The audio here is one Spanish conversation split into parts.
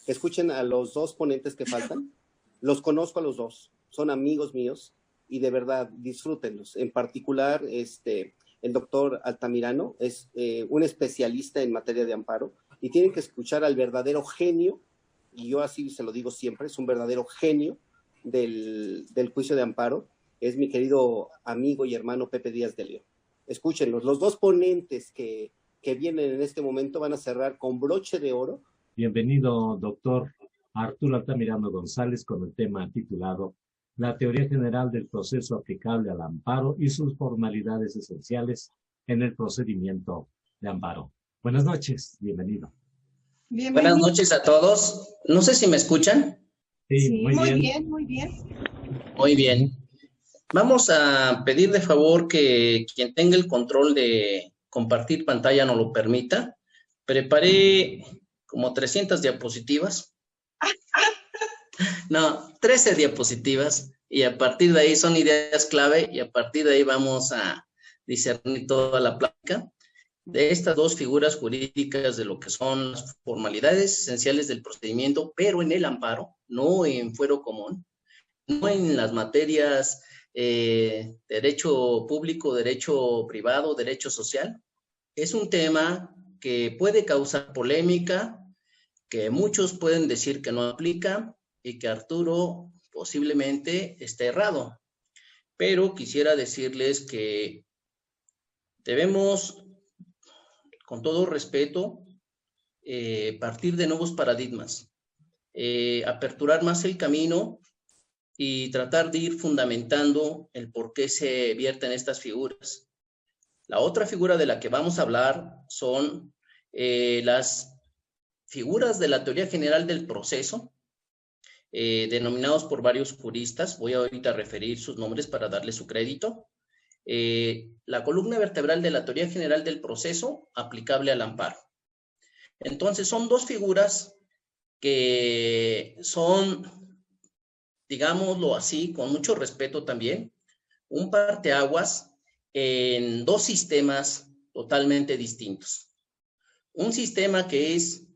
Escuchen a los dos ponentes que faltan. Los conozco a los dos, son amigos míos y de verdad disfrútenlos. En particular, el doctor Altamirano es un especialista en materia de amparo y tienen que escuchar al verdadero genio, y yo así se lo digo siempre, es un verdadero genio del juicio de amparo, es mi querido amigo y hermano Pepe Díaz de León. Escúchenlos, los dos ponentes que vienen en este momento van a cerrar con broche de oro. Bienvenido, doctor Arturo Altamirano González, con el tema titulado La teoría general del proceso aplicable al amparo y sus formalidades esenciales en el procedimiento de amparo. Buenas noches, bienvenido. Bienvenido. Buenas noches a todos. No sé si me escuchan. Sí, muy bien. Muy bien. Vamos a pedir de favor que quien tenga el control de compartir pantalla nos lo permita. Preparé como 300 diapositivas. No, 13 diapositivas. Y a partir de ahí son ideas clave y a partir de ahí vamos a discernir toda la plática de estas dos figuras jurídicas de lo que son las formalidades esenciales del procedimiento, pero en el amparo, no en fuero común, no en las materias derecho público, derecho privado, derecho social. Es un tema que puede causar polémica, que muchos pueden decir que no aplica y que Arturo posiblemente esté errado. Pero quisiera decirles que debemos, con todo respeto, partir de nuevos paradigmas, aperturar más el camino y tratar de ir fundamentando el por qué se vierten estas figuras. La otra figura de la que vamos a hablar son las figuras de la teoría general del proceso, denominados por varios juristas. Voy ahorita a referir sus nombres para darle su crédito. La columna vertebral de la teoría general del proceso aplicable al amparo. Entonces, son dos figuras que son, digámoslo así, con mucho respeto también, un parteaguas en dos sistemas totalmente distintos. Un sistema que es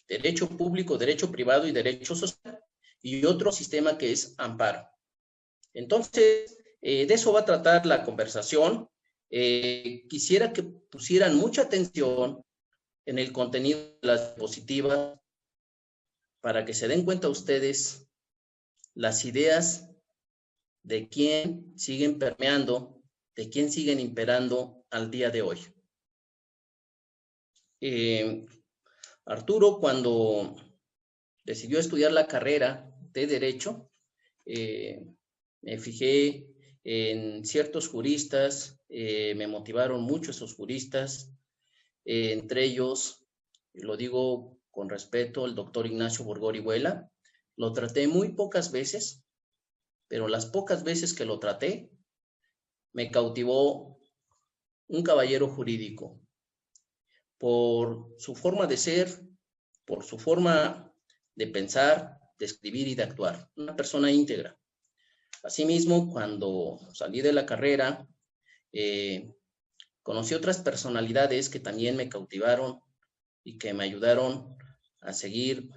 derecho público, derecho privado y derecho social, y otro sistema que es amparo. Entonces, de eso va a tratar la conversación. Quisiera que pusieran mucha atención en el contenido de las diapositivas para que se den cuenta ustedes las ideas de quién siguen permeando, de quién siguen imperando al día de hoy. Arturo, cuando decidió estudiar la carrera de Derecho, me fijé en ciertos juristas, me motivaron mucho esos juristas, entre ellos, lo digo con respeto, el doctor Ignacio Borgorihuela. Lo traté muy pocas veces, pero las pocas veces que lo traté, me cautivó un caballero jurídico por su forma de ser, por su forma de pensar, de escribir y de actuar. Una persona íntegra. Asimismo, cuando salí de la carrera, conocí otras personalidades que también me cautivaron y que me ayudaron a seguir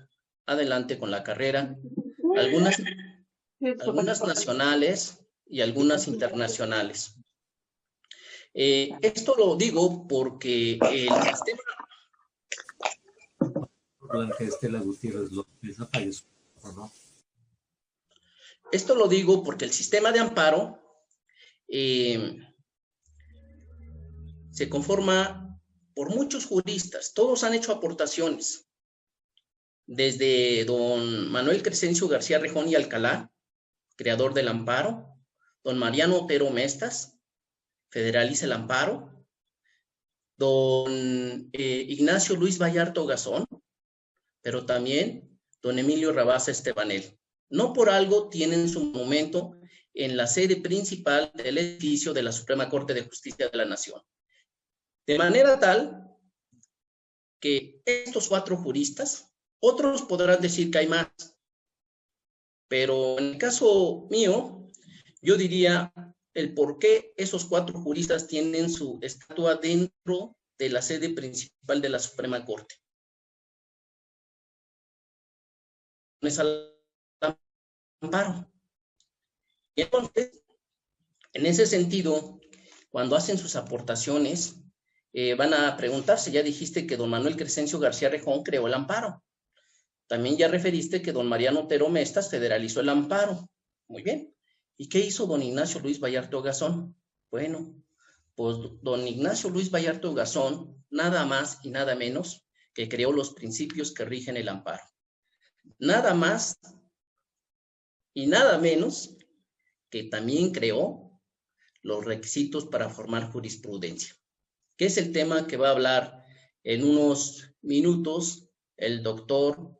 adelante con la carrera. Algunas nacionales y algunas internacionales. Esto lo digo porque el sistema... Blanca Estela Gutiérrez López, apareció, ¿no? Esto lo digo porque el sistema de amparo se conforma por muchos juristas. Todos han hecho aportaciones. Desde don Manuel Crescencio García Rejón y Alcalá, creador del amparo, don Mariano Otero Mestas, federaliza el amparo, don Ignacio Luis Vallarto Gazón, pero también don Emilio Rabasa Estebanel. No por algo tienen su momento en la sede principal del edificio de la Suprema Corte de Justicia de la Nación. De manera tal que estos cuatro juristas, otros podrán decir que hay más, pero en el caso mío, yo diría el por qué esos cuatro juristas tienen su estatua dentro de la sede principal de la Suprema Corte. al amparo. Y entonces, en ese sentido, cuando hacen sus aportaciones, van a preguntarse, ya dijiste que don Manuel Crescencio García Rejón creó el amparo. También ya referiste que don Mariano Otero Mestas federalizó el amparo. Muy bien. ¿Y qué hizo don Ignacio Luis Vallarta Ogazón? Bueno, pues don Ignacio Luis Vallarta Ogazón, nada más y nada menos que creó los principios que rigen el amparo. Nada más y nada menos que también creó los requisitos para formar jurisprudencia, que es el tema que va a hablar en unos minutos el doctor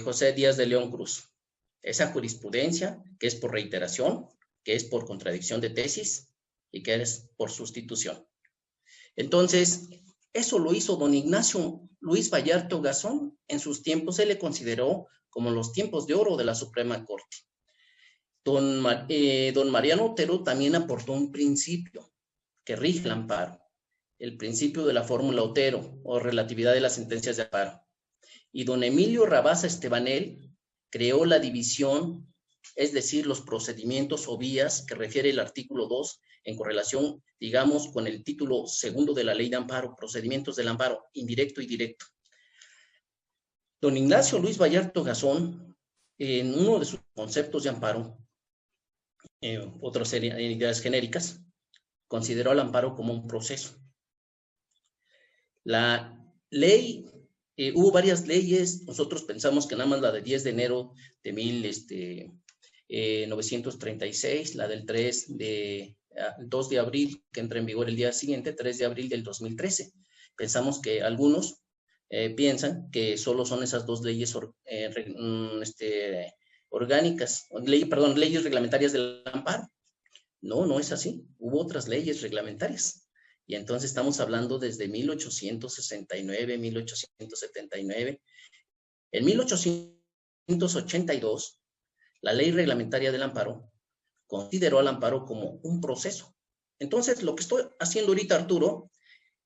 José Díaz de León Cruz. Esa jurisprudencia que es por reiteración, que es por contradicción de tesis y que es por sustitución. Entonces, eso lo hizo don Ignacio Luis Vallarta Ogazón en sus tiempos. Se le consideró como los tiempos de oro de la Suprema Corte. Don Mariano Otero también aportó un principio que rige el amparo, el principio de la fórmula Otero o relatividad de las sentencias de amparo. Y don Emilio Rabasa Estebanel creó la división, es decir, los procedimientos o vías que refiere el artículo 2 en correlación, digamos, con el título segundo de la ley de amparo, procedimientos del amparo, indirecto y directo. Don Ignacio Luis Vallarta Ogazón, en uno de sus conceptos de amparo, otras ideas genéricas, consideró al amparo como un proceso. La ley, hubo varias leyes, nosotros pensamos que nada más la de 10 de enero de 1936, la del 2 de abril, que entra en vigor el día siguiente, 3 de abril del 2013. Pensamos que algunos piensan que solo son esas dos leyes orgánicas, leyes reglamentarias del amparo. No, no es así. Hubo otras leyes reglamentarias. Y entonces estamos hablando desde 1869, 1879. En 1882, la ley reglamentaria del amparo consideró al amparo como un proceso. Entonces, lo que estoy haciendo ahorita, Arturo,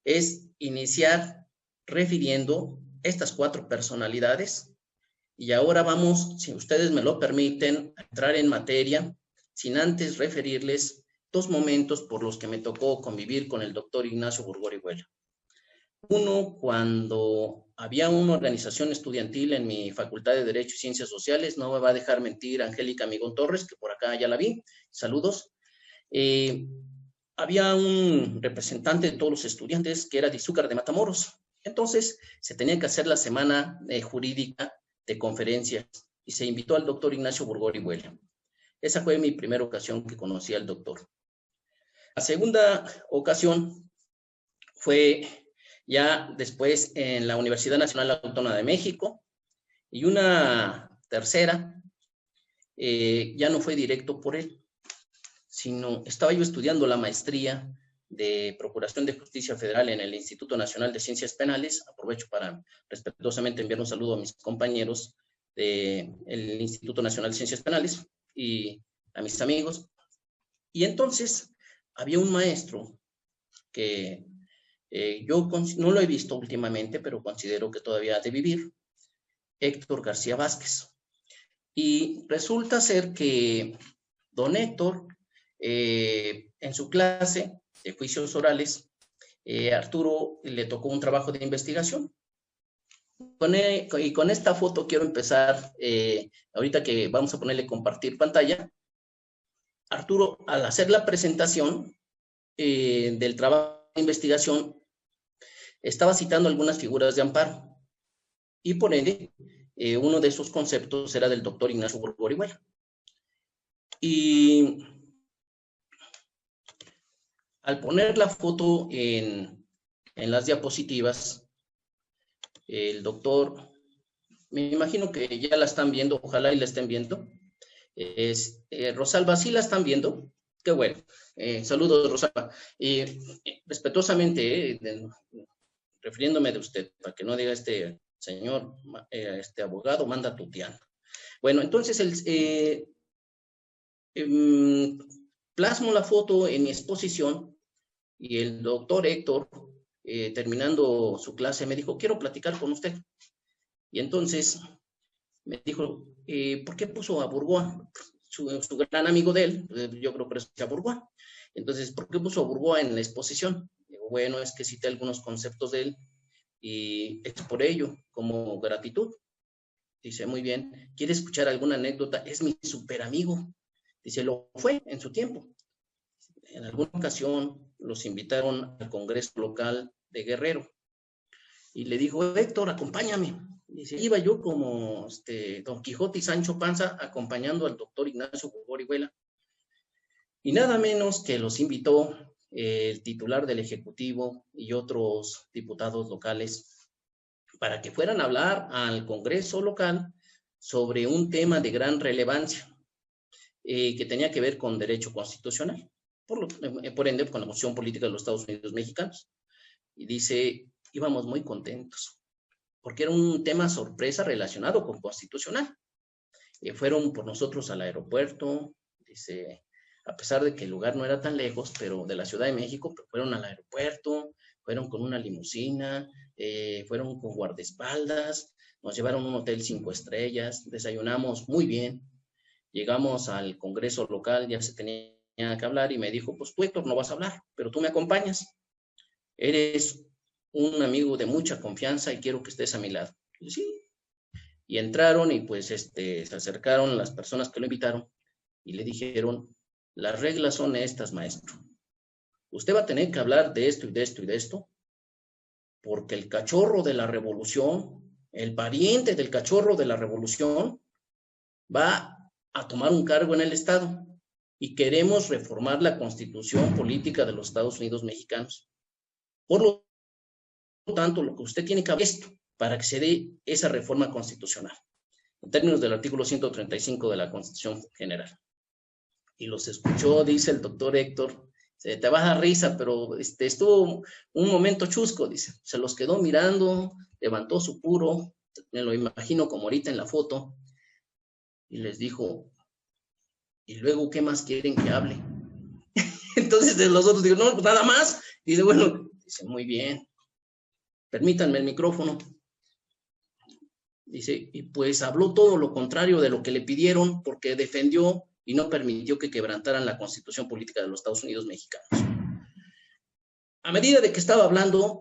es iniciar refiriendo estas 4 personalidades. Y ahora vamos, si ustedes me lo permiten, a entrar en materia, sin antes referirles 2 momentos por los que me tocó convivir con el doctor Ignacio Burgor-Higuela. Uno, cuando había una organización estudiantil en mi Facultad de Derecho y Ciencias Sociales, no me va a dejar mentir Angélica Migón Torres, que por acá ya la vi, saludos. Había un representante de todos los estudiantes que era de Izúcar de Matamoros. Entonces, se tenía que hacer la semana jurídica de conferencias y se invitó al doctor Ignacio Burgor-Higuela. Esa fue mi primera ocasión que conocí al doctor. La segunda ocasión fue ya después en la Universidad Nacional Autónoma de México, y una tercera ya no fue directo por él, sino estaba yo estudiando la maestría de Procuración de Justicia Federal en el Instituto Nacional de Ciencias Penales. Aprovecho para respetuosamente enviar un saludo a mis compañeros del Instituto Nacional de Ciencias Penales y a mis amigos. Y entonces había un maestro que yo no lo he visto últimamente, pero considero que todavía ha de vivir, Héctor García Vázquez. Y resulta ser que don Héctor, en su clase de juicios orales, Arturo le tocó un trabajo de investigación. Y con esta foto quiero empezar, ahorita que vamos a ponerle compartir pantalla. Arturo, al hacer la presentación del trabajo de investigación, estaba citando algunas figuras de amparo. Y por ende, uno de esos conceptos era del doctor Ignacio Burgor-Higuela. Y al poner la foto en las diapositivas, el doctor, me imagino que ya la están viendo, ojalá y la estén viendo. Rosalba, ¿sí la están viendo? Qué bueno. Saludos, Rosalba. Respetuosamente, refiriéndome de usted, para que no diga este señor, este abogado, manda tuteando. Bueno, entonces plasmo la foto en mi exposición y el doctor Héctor, terminando su clase, me dijo, quiero platicar con usted. Y entonces me dijo, ¿por qué puso a Burgoa? Su gran amigo de él, yo creo que es a Burgoa. Entonces, ¿por qué puso a Burgoa en la exposición? Digo, bueno, es que cité algunos conceptos de él y es por ello, como gratitud. Dice, muy bien, ¿quiere escuchar alguna anécdota? Es mi súper amigo. Dice, lo fue en su tiempo. En alguna ocasión los invitaron al Congreso Local de Guerrero y le dijo, Héctor, acompáñame. Dice, iba yo como Don Quijote y Sancho Panza acompañando al doctor Ignacio Orihuela. Y nada menos que los invitó el titular del Ejecutivo y otros diputados locales para que fueran a hablar al Congreso local sobre un tema de gran relevancia que tenía que ver con derecho constitucional, por ende con la Constitución Política de los Estados Unidos Mexicanos. Y dice, íbamos muy contentos, porque era un tema sorpresa relacionado con constitucional. Fueron por nosotros al aeropuerto, dice, a pesar de que el lugar no era tan lejos, pero de la Ciudad de México, pero fueron al aeropuerto, fueron con una limusina, fueron con guardaespaldas, nos llevaron a un hotel 5 estrellas, desayunamos muy bien, llegamos al Congreso local, ya se tenía que hablar y me dijo, pues tú, Héctor, no vas a hablar, pero tú me acompañas. Eres un amigo de mucha confianza y quiero que estés a mi lado. Y sí. Y entraron y pues se acercaron las personas que lo invitaron y le dijeron, las reglas son estas, maestro. Usted va a tener que hablar de esto y de esto y de esto, porque el cachorro de la revolución, el pariente del cachorro de la revolución, va a tomar un cargo en el Estado y queremos reformar la Constitución Política de los Estados Unidos Mexicanos. Por lo tanto, lo que usted tiene que hacer es esto para que se dé esa reforma constitucional, en términos del artículo 135 de la Constitución General. Y los escuchó, dice el doctor Héctor, te vas a risa, pero estuvo un momento chusco, dice, se los quedó mirando, levantó su puro, me lo imagino como ahorita en la foto, y les dijo, ¿y luego qué más quieren que hable? Entonces los otros digo, no, pues nada más. Dice, bueno, dice, muy bien, permítanme el micrófono. Dice, y pues habló todo lo contrario de lo que le pidieron, porque defendió y no permitió que quebrantaran la Constitución Política de los Estados Unidos Mexicanos. A medida de que estaba hablando,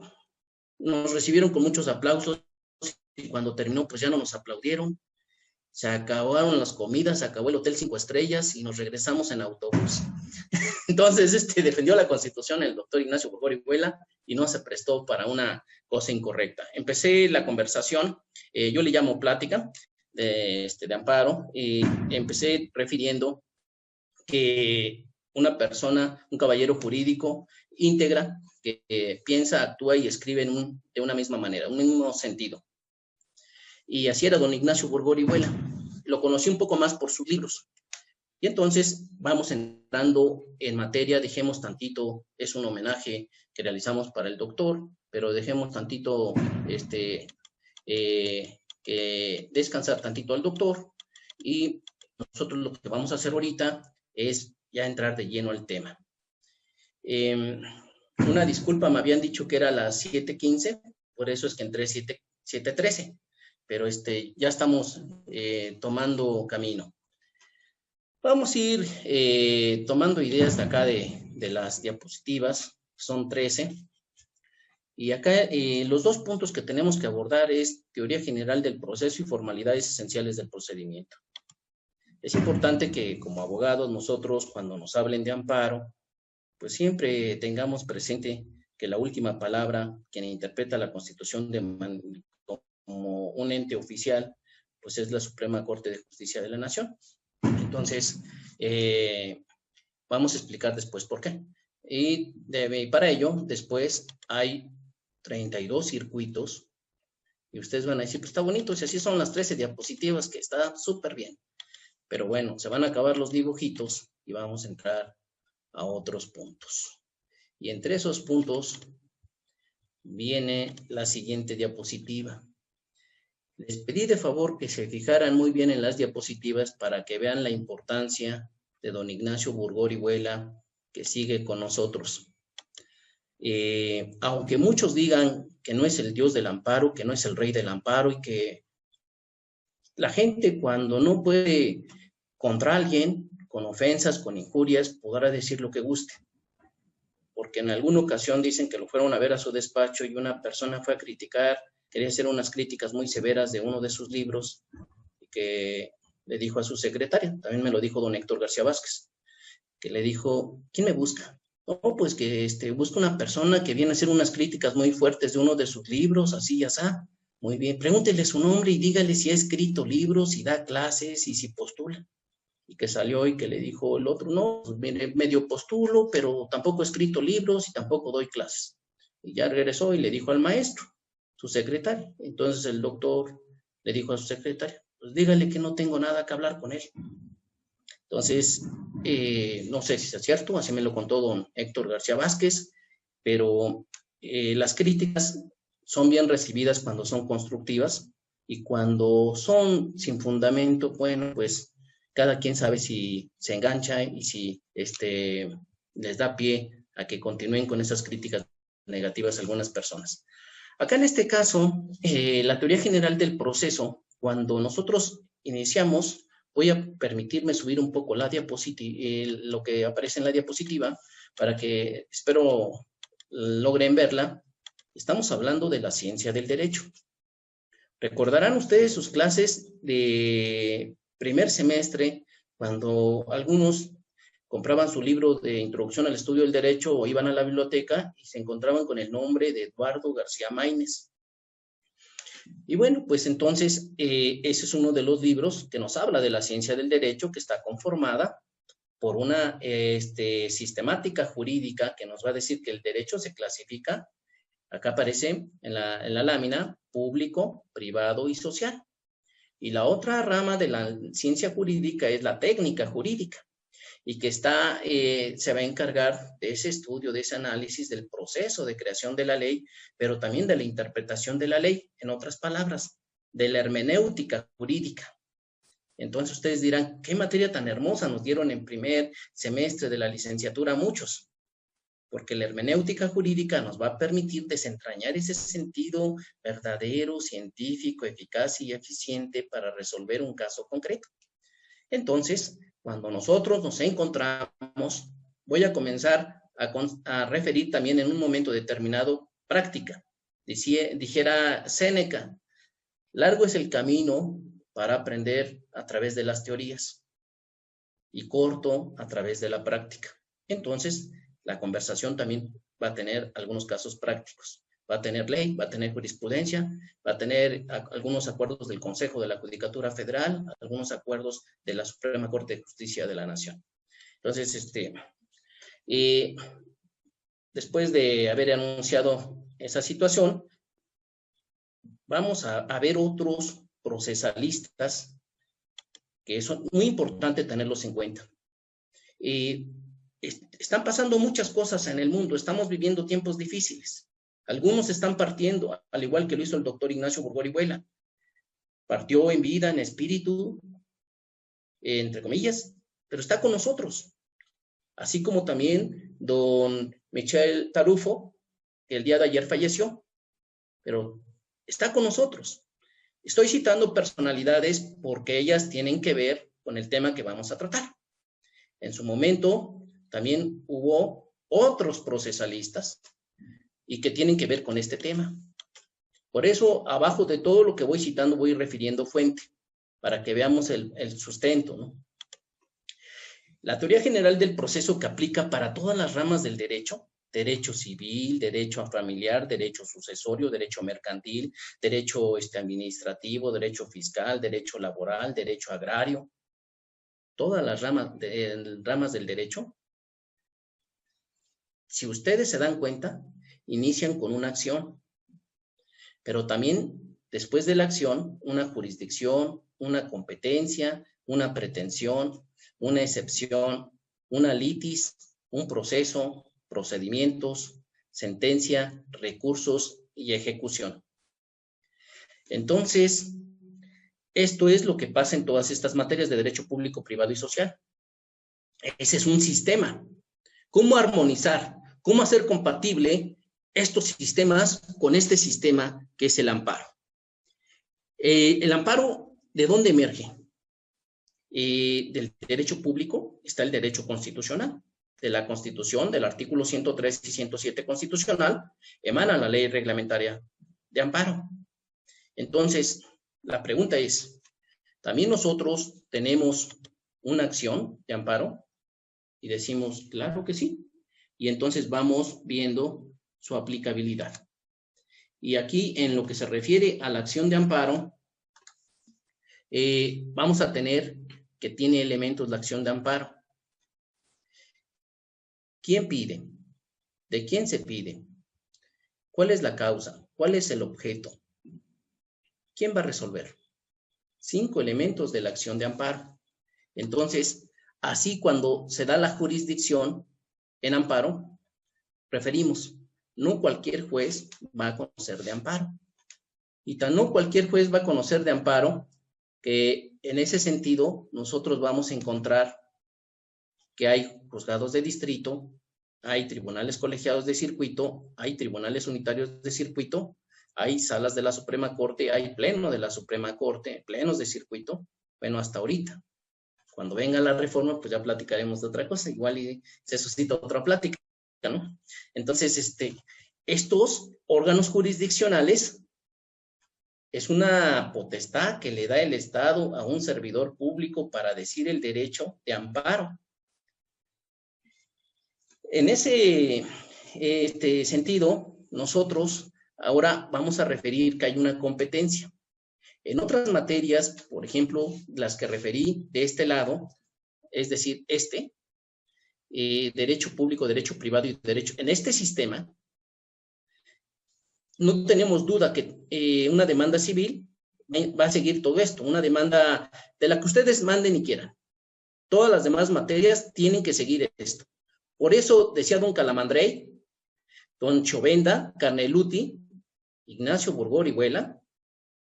nos recibieron con muchos aplausos y cuando terminó, pues ya no nos aplaudieron. Se acabaron las comidas, se acabó el Hotel 5 estrellas y nos regresamos en autobús. Entonces, defendió la Constitución el doctor Ignacio Orihuela y no se prestó para una cosa incorrecta. Empecé la conversación, yo le llamo plática de amparo, y empecé refiriendo que una persona, un caballero jurídico íntegra, que piensa, actúa y escribe de una misma manera, un mismo sentido. Y así era don Ignacio Orihuela. Lo conocí un poco más por sus libros. Y entonces vamos entrando en materia, dejemos tantito, es un homenaje que realizamos para el doctor, pero dejemos tantito, descansar tantito al doctor, y nosotros lo que vamos a hacer ahorita es ya entrar de lleno al tema. Una disculpa, me habían dicho que era las 7:15, por eso es que entré 7:13, pero ya estamos tomando camino. Vamos a ir tomando ideas de acá de las diapositivas, son 13. Y acá los dos puntos que tenemos que abordar es teoría general del proceso y formalidades esenciales del procedimiento. Es importante que como abogados nosotros, cuando nos hablen de amparo, pues siempre tengamos presente que la última palabra, quien interpreta la Constitución como un ente oficial, pues es la Suprema Corte de Justicia de la Nación. Entonces, vamos a explicar después por qué. Y para ello, después hay 32 circuitos. Y ustedes van a decir, pues está bonito, si así son las 13 diapositivas, que está súper bien. Pero bueno, se van a acabar los dibujitos y vamos a entrar a otros puntos. Y entre esos puntos viene la siguiente diapositiva. Les pedí de favor que se fijaran muy bien en las diapositivas para que vean la importancia de don Ignacio Orihuela, que sigue con nosotros. Aunque muchos digan que no es el Dios del amparo, que no es el Rey del amparo y que la gente cuando no puede contra alguien, con ofensas, con injurias, podrá decir lo que guste. Porque en alguna ocasión dicen que lo fueron a ver a su despacho y una persona fue a criticar, quería hacer unas críticas muy severas de uno de sus libros, que le dijo a su secretaria, también me lo dijo don Héctor García Vázquez, que le dijo, ¿quién me busca? No, pues que busca una persona que viene a hacer unas críticas muy fuertes de uno de sus libros, así y así. Muy bien, pregúntele su nombre y dígale si ha escrito libros, si da clases y si postula. Y que salió y que le dijo el otro, no, pues medio postulo, pero tampoco he escrito libros y tampoco doy clases. Y ya regresó y le dijo al maestro, su secretario. Entonces el doctor le dijo a su secretaria, pues dígale que no tengo nada que hablar con él. Entonces, no sé si es cierto, así me lo contó don Héctor García Vázquez, pero las críticas son bien recibidas cuando son constructivas y cuando son sin fundamento, bueno, pues cada quien sabe si se engancha y si les da pie a que continúen con esas críticas negativas a algunas personas. Acá en este caso, la teoría general del proceso, cuando nosotros iniciamos, voy a permitirme subir un poco la diapositiva, lo que aparece en la diapositiva, para que espero logren verla. Estamos hablando de la ciencia del derecho. Recordarán ustedes sus clases de primer semestre, cuando algunos compraban su libro de Introducción al Estudio del Derecho o iban a la biblioteca y se encontraban con el nombre de Eduardo García Maínez. Y bueno, pues entonces ese es uno de los libros que nos habla de la ciencia del derecho, que está conformada por una sistemática jurídica que nos va a decir que el derecho se clasifica, acá aparece en la lámina, público, privado y social. Y la otra rama de la ciencia jurídica es la técnica jurídica, y que se va a encargar de ese estudio, de ese análisis del proceso de creación de la ley, pero también de la interpretación de la ley, en otras palabras, de la hermenéutica jurídica. Entonces ustedes dirán, ¿qué materia tan hermosa nos dieron en primer semestre de la licenciatura? Muchos, porque la hermenéutica jurídica nos va a permitir desentrañar ese sentido verdadero, científico, eficaz y eficiente para resolver un caso concreto. Entonces, cuando nosotros nos encontramos, voy a comenzar a referir también en un momento determinado práctica. Dijera Séneca, largo es el camino para aprender a través de las teorías y corto a través de la práctica. Entonces, la conversación también va a tener algunos casos prácticos. Va a tener ley, va a tener jurisprudencia, va a tener algunos acuerdos del Consejo de la Judicatura Federal, algunos acuerdos de la Suprema Corte de Justicia de la Nación. Entonces, después de haber anunciado esa situación, vamos a ver otros procesalistas que son muy importante tenerlos en cuenta. Están pasando muchas cosas en el mundo, estamos viviendo tiempos difíciles. Algunos están partiendo, al igual que lo hizo el doctor Ignacio Burgor y Huela. Partió en vida, en espíritu, entre comillas, pero está con nosotros. Así como también don Michel Tarufo, que el día de ayer falleció, pero está con nosotros. Estoy citando personalidades porque ellas tienen que ver con el tema que vamos a tratar. En su momento también hubo otros procesalistas y que tienen que ver con este tema. Por eso, abajo de todo lo que voy citando, voy refiriendo fuente, para que veamos el sustento, ¿no? La teoría general del proceso que aplica para todas las ramas del derecho, derecho civil, derecho familiar, derecho sucesorio, derecho mercantil, derecho administrativo, derecho fiscal, derecho laboral, derecho agrario, todas las ramas del derecho, si ustedes se dan cuenta, inician con una acción, pero también después de la acción, una jurisdicción, una competencia, una pretensión, una excepción, una litis, un proceso, procedimientos, sentencia, recursos y ejecución. Entonces, esto es lo que pasa en todas estas materias de derecho público, privado y social. Ese es un sistema. ¿Cómo armonizar? ¿Cómo hacer compatible estos sistemas con este sistema que es el amparo? El amparo ¿De dónde emerge? Del derecho público está el derecho constitucional. De la Constitución, del artículo 103 y 107 constitucional, emana la ley reglamentaria de amparo. Entonces, la pregunta es, ¿también nosotros tenemos una acción de amparo? Y decimos, claro que sí. Y entonces vamos viendo su aplicabilidad. Y aquí, en lo que se refiere a la acción de amparo, vamos a tener que tiene elementos la acción de amparo. ¿Quién pide? ¿De quién se pide? ¿Cuál es la causa? ¿Cuál es el objeto? ¿Quién va a resolver? 5 elementos de la acción de amparo. Entonces, así cuando se da la jurisdicción en amparo, preferimos, no cualquier juez va a conocer de amparo. Y tan no cualquier juez va a conocer de amparo que en ese sentido nosotros vamos a encontrar que hay juzgados de distrito, hay tribunales colegiados de circuito, hay tribunales unitarios de circuito, hay salas de la Suprema Corte, hay pleno de la Suprema Corte, plenos de circuito, bueno, hasta ahorita. Cuando venga la reforma, pues ya platicaremos de otra cosa, igual y se suscita otra plática, ¿no? Entonces, estos órganos jurisdiccionales es una potestad que le da el Estado a un servidor público para decir el derecho de amparo. En ese sentido, nosotros ahora vamos a referir que hay una competencia. En otras materias, por ejemplo, las que referí de este lado, es decir, derecho público, derecho privado y derecho, en este sistema, no tenemos duda que una demanda civil va a seguir todo esto, una demanda de la que ustedes manden y quieran. Todas las demás materias tienen que seguir esto. Por eso decía don Calamandrei, don Chovenda, Carneluti, Ignacio Burgó Orihuela,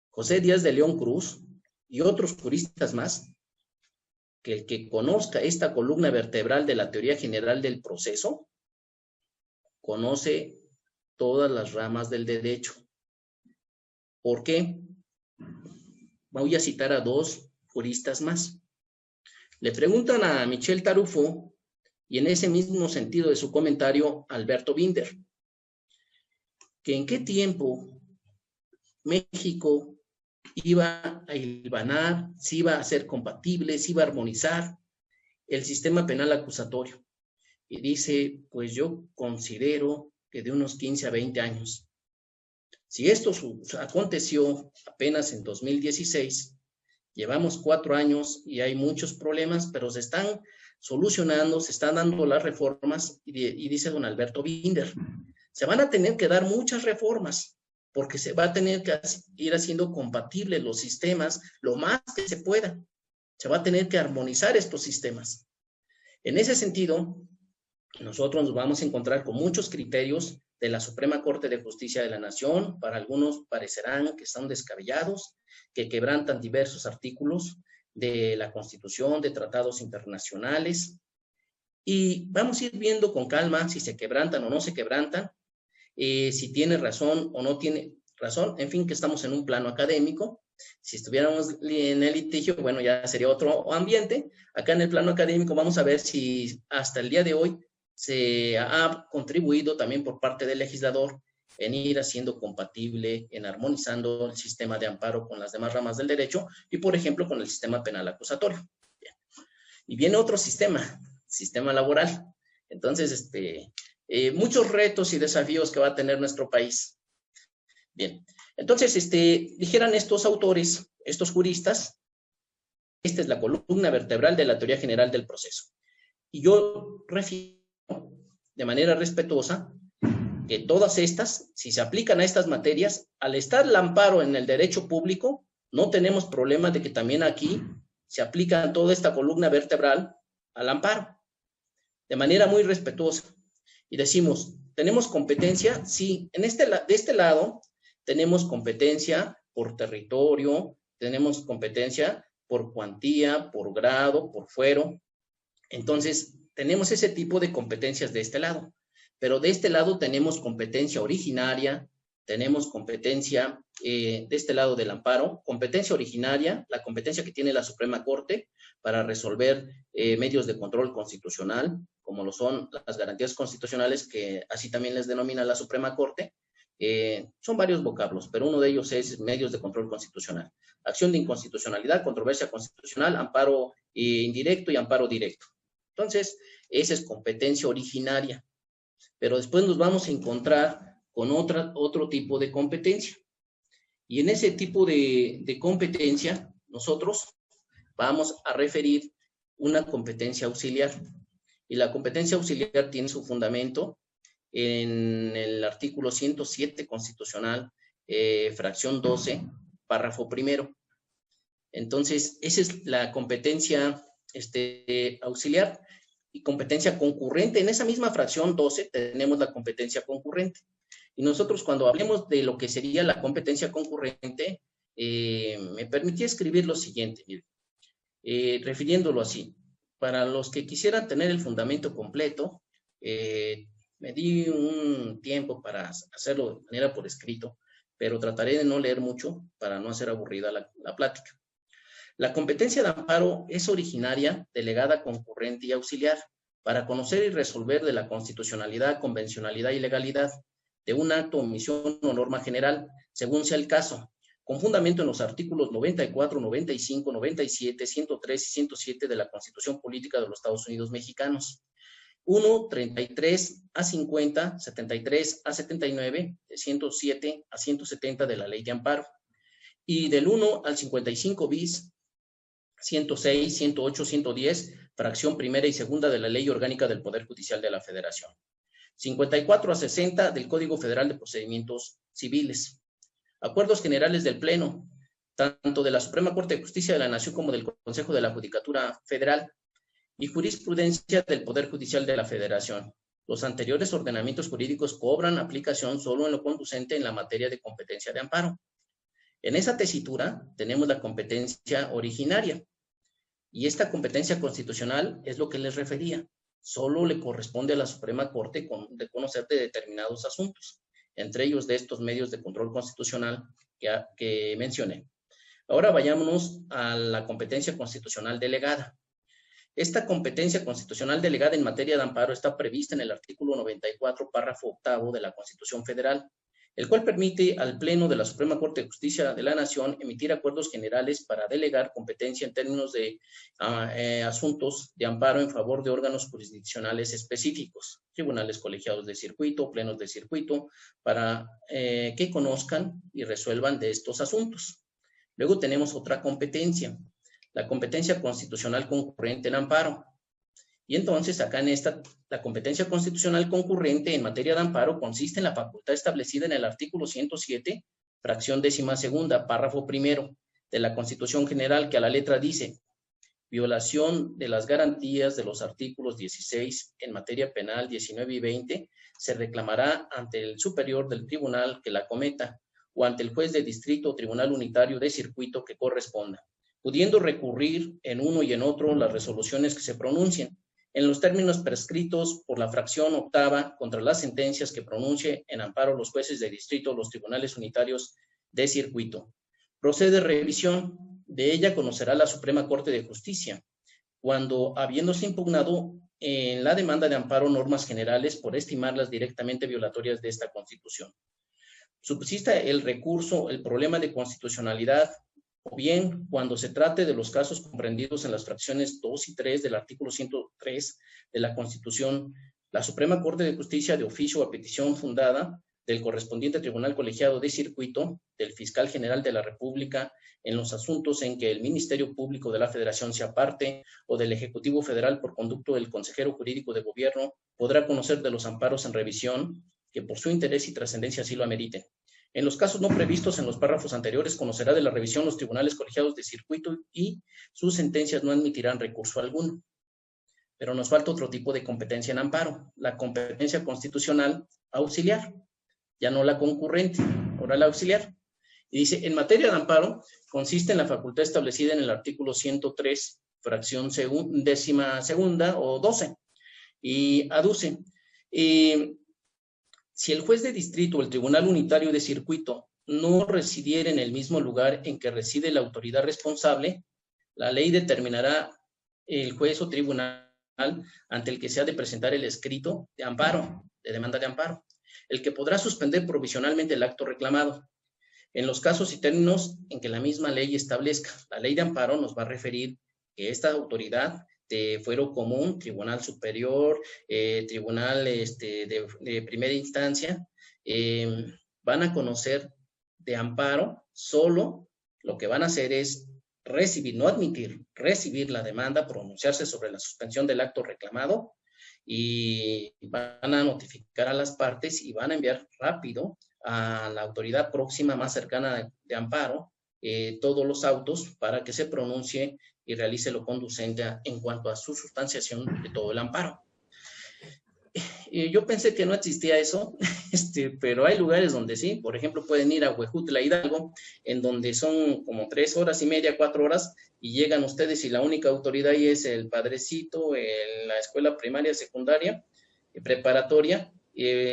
José Díaz de León Cruz y otros juristas más, que el que conozca esta columna vertebral de la teoría general del proceso, conoce todas las ramas del derecho. ¿Por qué? Voy a citar a 2 juristas más. Le preguntan a Michel Tarufo, y en ese mismo sentido de su comentario, Alberto Binder, que en qué tiempo México iba a hilvanar, si iba a ser compatible, si iba a armonizar el sistema penal acusatorio. Y dice, pues yo considero que de unos 15 a 20 años. Si esto aconteció apenas en 2016, llevamos 4 años y hay muchos problemas, pero se están solucionando, se están dando las reformas, y dice don Alberto Binder, se van a tener que dar muchas reformas, porque se va a tener que ir haciendo compatibles los sistemas lo más que se pueda. Se va a tener que armonizar estos sistemas. En ese sentido, nosotros nos vamos a encontrar con muchos criterios de la Suprema Corte de Justicia de la Nación. Para algunos parecerán que están descabellados, que quebrantan diversos artículos de la Constitución, de tratados internacionales, y vamos a ir viendo con calma si se quebrantan o no se quebrantan, si tiene razón o no tiene razón, en fin, que estamos en un plano académico. Si estuviéramos en el litigio, bueno, ya sería otro ambiente. Acá en el plano académico vamos a ver si hasta el día de hoy se ha contribuido también por parte del legislador en ir haciendo compatible, en armonizando el sistema de amparo con las demás ramas del derecho y, por ejemplo, con el sistema penal acusatorio. Bien. Y viene otro sistema laboral. Entonces, muchos retos y desafíos que va a tener nuestro país. Bien, entonces, dijeran estos autores, estos juristas, esta es la columna vertebral de la teoría general del proceso. Y yo refiero de manera respetuosa que todas estas, si se aplican a estas materias, al estar el amparo en el derecho público, no tenemos problema de que también aquí se aplica toda esta columna vertebral al amparo, de manera muy respetuosa. Y decimos, ¿tenemos competencia? Sí, de este lado tenemos competencia por territorio, tenemos competencia por cuantía, por grado, por fuero. Entonces, tenemos ese tipo de competencias de este lado. Pero de este lado tenemos competencia originaria, tenemos competencia de este lado del amparo, competencia originaria, la competencia que tiene la Suprema Corte para resolver medios de control constitucional, como lo son las garantías constitucionales, que así también les denomina la Suprema Corte. Son varios vocablos, pero uno de ellos es medios de control constitucional. Acción de inconstitucionalidad, controversia constitucional, amparo indirecto y amparo directo. Entonces, esa es competencia originaria. Pero después nos vamos a encontrar con otro tipo de competencia. Y en ese tipo de competencia, nosotros vamos a referir una competencia auxiliar. Y la competencia auxiliar tiene su fundamento en el artículo 107 constitucional, fracción 12, párrafo primero. Entonces, esa es la competencia auxiliar y competencia concurrente. En esa misma fracción 12 tenemos la competencia concurrente. Y nosotros, cuando hablemos de lo que sería la competencia concurrente, me permití escribir lo siguiente, refiriéndolo así. Para los que quisieran tener el fundamento completo, me di un tiempo para hacerlo de manera por escrito, pero trataré de no leer mucho para no hacer aburrida la plática. La competencia de amparo es originaria, delegada, concurrente y auxiliar para conocer y resolver de la constitucionalidad, convencionalidad y legalidad de un acto, omisión o norma general, según sea el caso, con fundamento en los artículos 94, 95, 97, 103 y 107 de la Constitución Política de los Estados Unidos Mexicanos. 1, 33 a 50, 73 a 79, de 107 a 170 de la Ley de Amparo. Y del 1 al 55 bis, 106, 108, 110, fracción primera y segunda de la Ley Orgánica del Poder Judicial de la Federación. 54 a 60 del Código Federal de Procedimientos Civiles. Acuerdos generales del Pleno, tanto de la Suprema Corte de Justicia de la Nación como del Consejo de la Judicatura Federal, y jurisprudencia del Poder Judicial de la Federación. Los anteriores ordenamientos jurídicos cobran aplicación solo en lo conducente en la materia de competencia de amparo. En esa tesitura tenemos la competencia originaria, y esta competencia constitucional es lo que les refería. Solo le corresponde a la Suprema Corte de conocer de determinados asuntos, entre ellos de estos medios de control constitucional que mencioné. Ahora vayámonos a la competencia constitucional delegada. Esta competencia constitucional delegada en materia de amparo está prevista en el artículo 94, párrafo octavo de la Constitución Federal, el cual permite al Pleno de la Suprema Corte de Justicia de la Nación emitir acuerdos generales para delegar competencia en términos de asuntos de amparo en favor de órganos jurisdiccionales específicos, tribunales colegiados de circuito, plenos de circuito, para que conozcan y resuelvan de estos asuntos. Luego tenemos otra competencia, la competencia constitucional concurrente en amparo. Y entonces, acá en esta, la competencia constitucional concurrente en materia de amparo consiste en la facultad establecida en el artículo 107, fracción 12ª, párrafo primero de la Constitución General, que a la letra dice: violación de las garantías de los artículos 16 en materia penal, 19 y 20, se reclamará ante el superior del tribunal que la cometa o ante el juez de distrito o tribunal unitario de circuito que corresponda, pudiendo recurrir en uno y en otro las resoluciones que se pronuncien, en los términos prescritos por la fracción octava contra las sentencias que pronuncie en amparo los jueces de distrito o los tribunales unitarios de circuito. Procede revisión, de ella conocerá la Suprema Corte de Justicia, cuando habiéndose impugnado en la demanda de amparo normas generales por estimarlas directamente violatorias de esta Constitución. Subsista el recurso, el problema de constitucionalidad, o bien cuando se trate de los casos comprendidos en las fracciones 2 y 3 del artículo 103 de la Constitución, la Suprema Corte de Justicia, de oficio o a petición fundada del correspondiente tribunal colegiado de circuito, del fiscal general de la República, en los asuntos en que el Ministerio Público de la Federación sea parte, o del Ejecutivo Federal por conducto del consejero jurídico de gobierno, podrá conocer de los amparos en revisión que por su interés y trascendencia así lo ameriten. En los casos no previstos en los párrafos anteriores, conocerá de la revisión los tribunales colegiados de circuito y sus sentencias no admitirán recurso alguno. Pero nos falta otro tipo de competencia en amparo, la competencia constitucional auxiliar, ya no la concurrente, ahora la auxiliar. Y dice, en materia de amparo, consiste en la facultad establecida en el artículo 103, fracción 12ª o 12, y aduce. Si el juez de distrito o el tribunal unitario de circuito no residiera en el mismo lugar en que reside la autoridad responsable, la ley determinará el juez o tribunal ante el que se ha de presentar el escrito de amparo, de demanda de amparo, el que podrá suspender provisionalmente el acto reclamado. En los casos y términos en que la misma ley establezca, la ley de amparo nos va a referir que esta autoridad de fuero común, tribunal superior, tribunal de primera instancia, van a conocer de amparo, solo lo que van a hacer es recibir, no admitir, recibir la demanda, pronunciarse sobre la suspensión del acto reclamado y van a notificar a las partes y van a enviar rápido a la autoridad próxima más cercana de amparo todos los autos para que se pronuncie y realice lo conducente en cuanto a su sustanciación de todo el amparo. Yo pensé que no existía eso, pero hay lugares donde sí. Por ejemplo, pueden ir a Huejutla, Hidalgo, en donde son como 3 horas y media, 4 horas, y llegan ustedes y la única autoridad ahí es el padrecito, la escuela primaria, secundaria, preparatoria,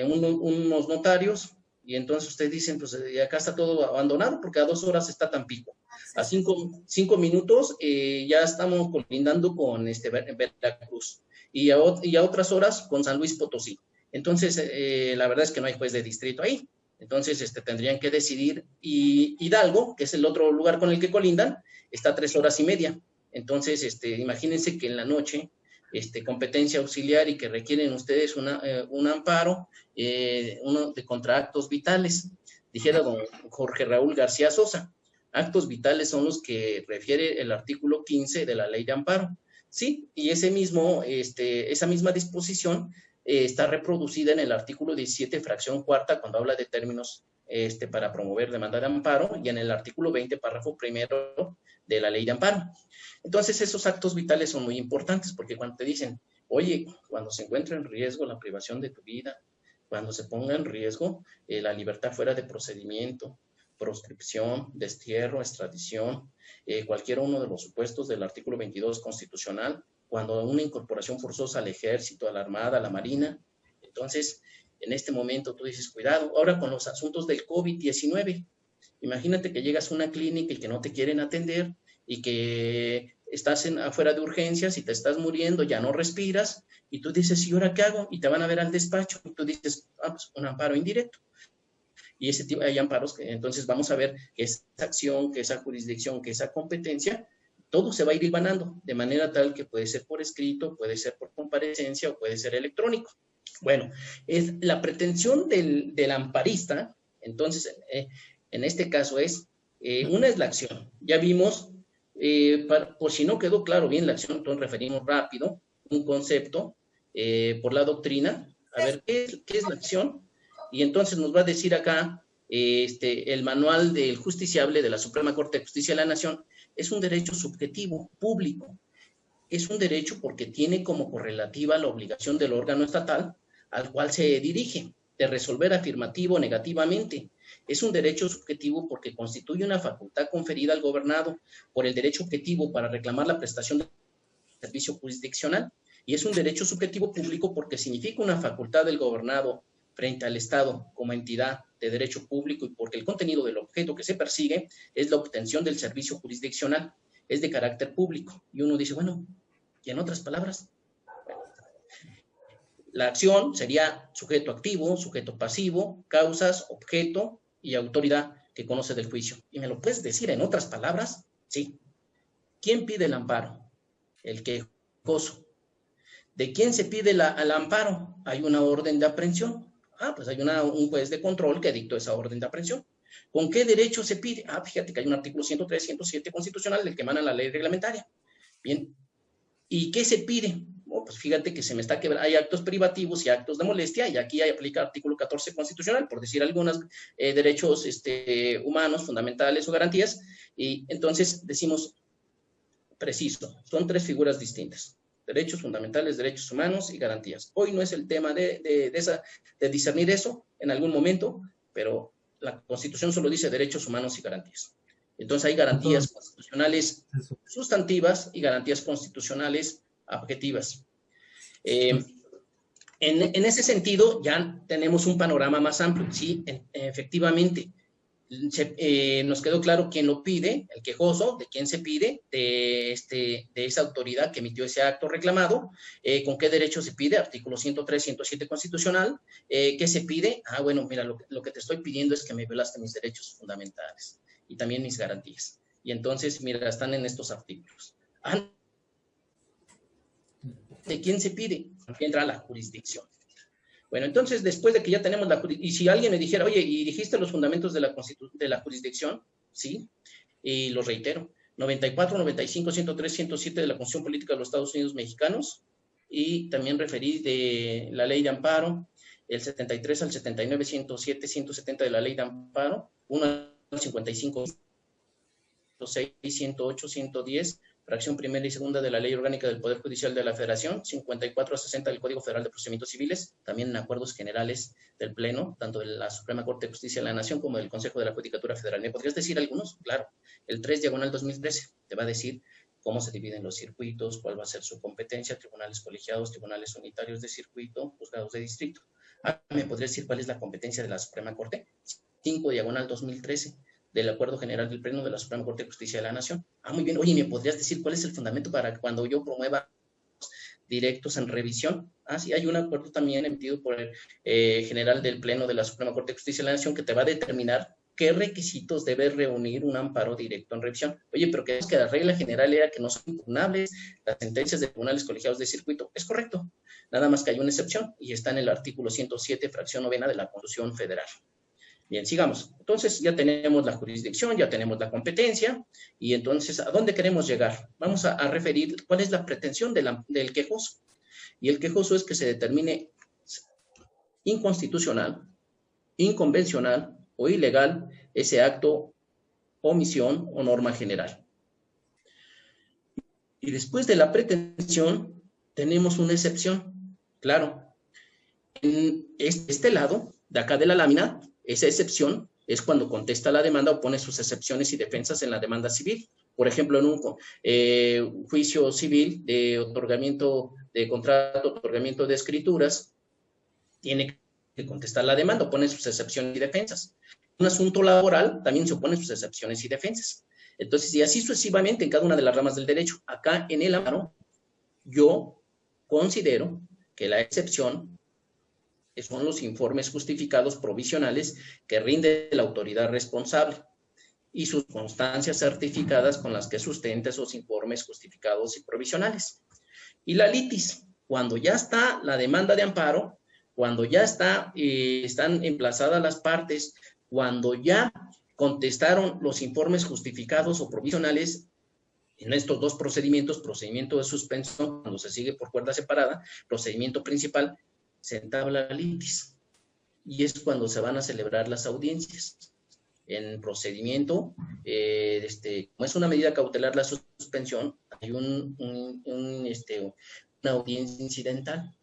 unos notarios, y entonces ustedes dicen, pues acá está todo abandonado porque a 2 horas está Tampico. A 5 minutos ya estamos colindando con Veracruz. Y a otras horas con San Luis Potosí. Entonces, la verdad es que no hay juez de distrito ahí. Entonces, tendrían que decidir. Y Hidalgo, que es el otro lugar con el que colindan, está a 3 horas y media. Entonces, imagínense que en la noche, competencia auxiliar y que requieren ustedes un amparo, uno de contra actos vitales. Dijera don Jorge Raúl García Sosa, actos vitales son los que refiere el artículo 15 de la ley de amparo. Sí, y esa misma disposición está reproducida en el artículo 17, fracción cuarta, cuando habla de términos para promover demanda de amparo, y en el artículo 20, párrafo primero de la ley de amparo. Entonces, esos actos vitales son muy importantes, porque cuando te dicen, oye, cuando se encuentra en riesgo la privación de tu vida, cuando se ponga en riesgo la libertad fuera de procedimiento, proscripción, destierro, extradición, cualquiera uno de los supuestos del artículo 22 constitucional, cuando una incorporación forzosa al ejército, a la armada, a la marina. Entonces, en este momento tú dices, cuidado. Ahora con los asuntos del COVID-19, imagínate que llegas a una clínica y que no te quieren atender y que estás afuera de urgencias y te estás muriendo, ya no respiras, y tú dices, ¿y ahora qué hago? Y te van a ver al despacho, y tú dices, pues un amparo indirecto. Y ese tipo hay amparos que entonces vamos a ver que esa acción, que esa jurisdicción, que esa competencia, todo se va a ir hilvanando de manera tal que puede ser por escrito, puede ser por comparecencia o puede ser electrónico. Bueno, es la pretensión del amparista, entonces, en este caso una es la acción. Ya vimos, por si no quedó claro bien la acción, entonces referimos rápido un concepto por la doctrina, a ver, ¿qué es la acción? Y entonces nos va a decir acá el manual del justiciable de la Suprema Corte de Justicia de la Nación, es un derecho subjetivo, público. Es un derecho porque tiene como correlativa la obligación del órgano estatal al cual se dirige de resolver afirmativo o negativamente. Es un derecho subjetivo porque constituye una facultad conferida al gobernado por el derecho objetivo para reclamar la prestación del servicio jurisdiccional. Y es un derecho subjetivo público porque significa una facultad del gobernado frente al Estado como entidad de derecho público y porque el contenido del objeto que se persigue es la obtención del servicio jurisdiccional, es de carácter público. Y uno dice, bueno, y en otras palabras, la acción sería sujeto activo, sujeto pasivo, causas, objeto y autoridad que conoce del juicio. ¿Y me lo puedes decir en otras palabras? Sí. ¿Quién pide el amparo? El quejoso. ¿De quién se pide el amparo? Hay una orden de aprehensión. Pues hay un juez de control que dictó esa orden de aprehensión. ¿Con qué derecho se pide? Fíjate que hay un artículo 103, 107 constitucional del que emana la ley reglamentaria. Bien. ¿Y qué se pide? Pues fíjate que se me está quebrando. Hay actos privativos y actos de molestia, y aquí aplica el artículo 14 constitucional, por decir algunos derechos humanos, fundamentales o garantías. Y entonces decimos, preciso, son 3 figuras distintas. Derechos fundamentales, derechos humanos y garantías. Hoy no es el tema de discernir eso en algún momento, pero la Constitución solo dice derechos humanos y garantías. Entonces hay garantías constitucionales sustantivas y garantías constitucionales objetivas. En ese sentido, ya tenemos un panorama más amplio. Sí, efectivamente, nos quedó claro quién lo pide, el quejoso, de quién se pide, de esa autoridad que emitió ese acto reclamado, con qué derecho se pide, artículo 103, 107 constitucional, qué se pide. Bueno, mira, lo que te estoy pidiendo es que me violaste mis derechos fundamentales y también mis garantías. Y entonces, mira, están en estos artículos. ¿De quién se pide? Entra la jurisdicción. Bueno, entonces, después de que ya tenemos la jurisdicción, y si alguien me dijera, oye, ¿y dijiste los fundamentos de la jurisdicción? Sí, y los reitero. 94, 95, 103, 107 de la Constitución Política de los Estados Unidos Mexicanos, y también referí de la Ley de Amparo, el 73 al 79, 107, 170 de la Ley de Amparo, 1 al 55, 106, 108, 110, fracción primera y segunda de la Ley Orgánica del Poder Judicial de la Federación, 54 a 60 del Código Federal de Procedimientos Civiles, también en acuerdos generales del Pleno, tanto de la Suprema Corte de Justicia de la Nación como del Consejo de la Judicatura Federal. ¿Me podrías decir algunos? Claro. El 3/2013 te va a decir cómo se dividen los circuitos, cuál va a ser su competencia, tribunales colegiados, tribunales unitarios de circuito, juzgados de distrito. ¿Me podrías decir cuál es la competencia de la Suprema Corte? 5/2013. Del Acuerdo General del Pleno de la Suprema Corte de Justicia de la Nación. Muy bien. Oye, ¿me podrías decir cuál es el fundamento para cuando yo promueva directos en revisión? Sí, hay un acuerdo también emitido por el General del Pleno de la Suprema Corte de Justicia de la Nación que te va a determinar qué requisitos debe reunir un amparo directo en revisión. Oye, pero que la regla general era que no son impugnables las sentencias de tribunales colegiados de circuito. Es correcto. Nada más que hay una excepción y está en el artículo 107, fracción novena de la Constitución Federal. Bien, sigamos. Entonces ya tenemos la jurisdicción, ya tenemos la competencia, y entonces, ¿a dónde queremos llegar? Vamos a referir cuál es la pretensión del quejoso. Y el quejoso es que se determine inconstitucional, inconvencional o ilegal ese acto, omisión o norma general. Y después de la pretensión, tenemos una excepción. Claro, en este lado, de acá de la lámina, esa excepción es cuando contesta la demanda o pone sus excepciones y defensas en la demanda civil. Por ejemplo, en un juicio civil de otorgamiento de contrato, otorgamiento de escrituras, tiene que contestar la demanda o pone sus excepciones y defensas. En un asunto laboral también se oponen sus excepciones y defensas. Entonces, y así sucesivamente en cada una de las ramas del derecho. Acá en el amparo, yo considero que la excepción son los informes justificados provisionales que rinde la autoridad responsable y sus constancias certificadas con las que sustenta esos informes justificados y provisionales. Y la litis, cuando ya está la demanda de amparo, cuando ya están emplazadas las partes, cuando ya contestaron los informes justificados o provisionales en estos dos procedimientos, procedimiento de suspensión, cuando se sigue por cuerda separada, procedimiento principal, se entabla la litis. Y es cuando se van a celebrar las audiencias. En procedimiento, como es una medida cautelar la suspensión, hay una audiencia incidental.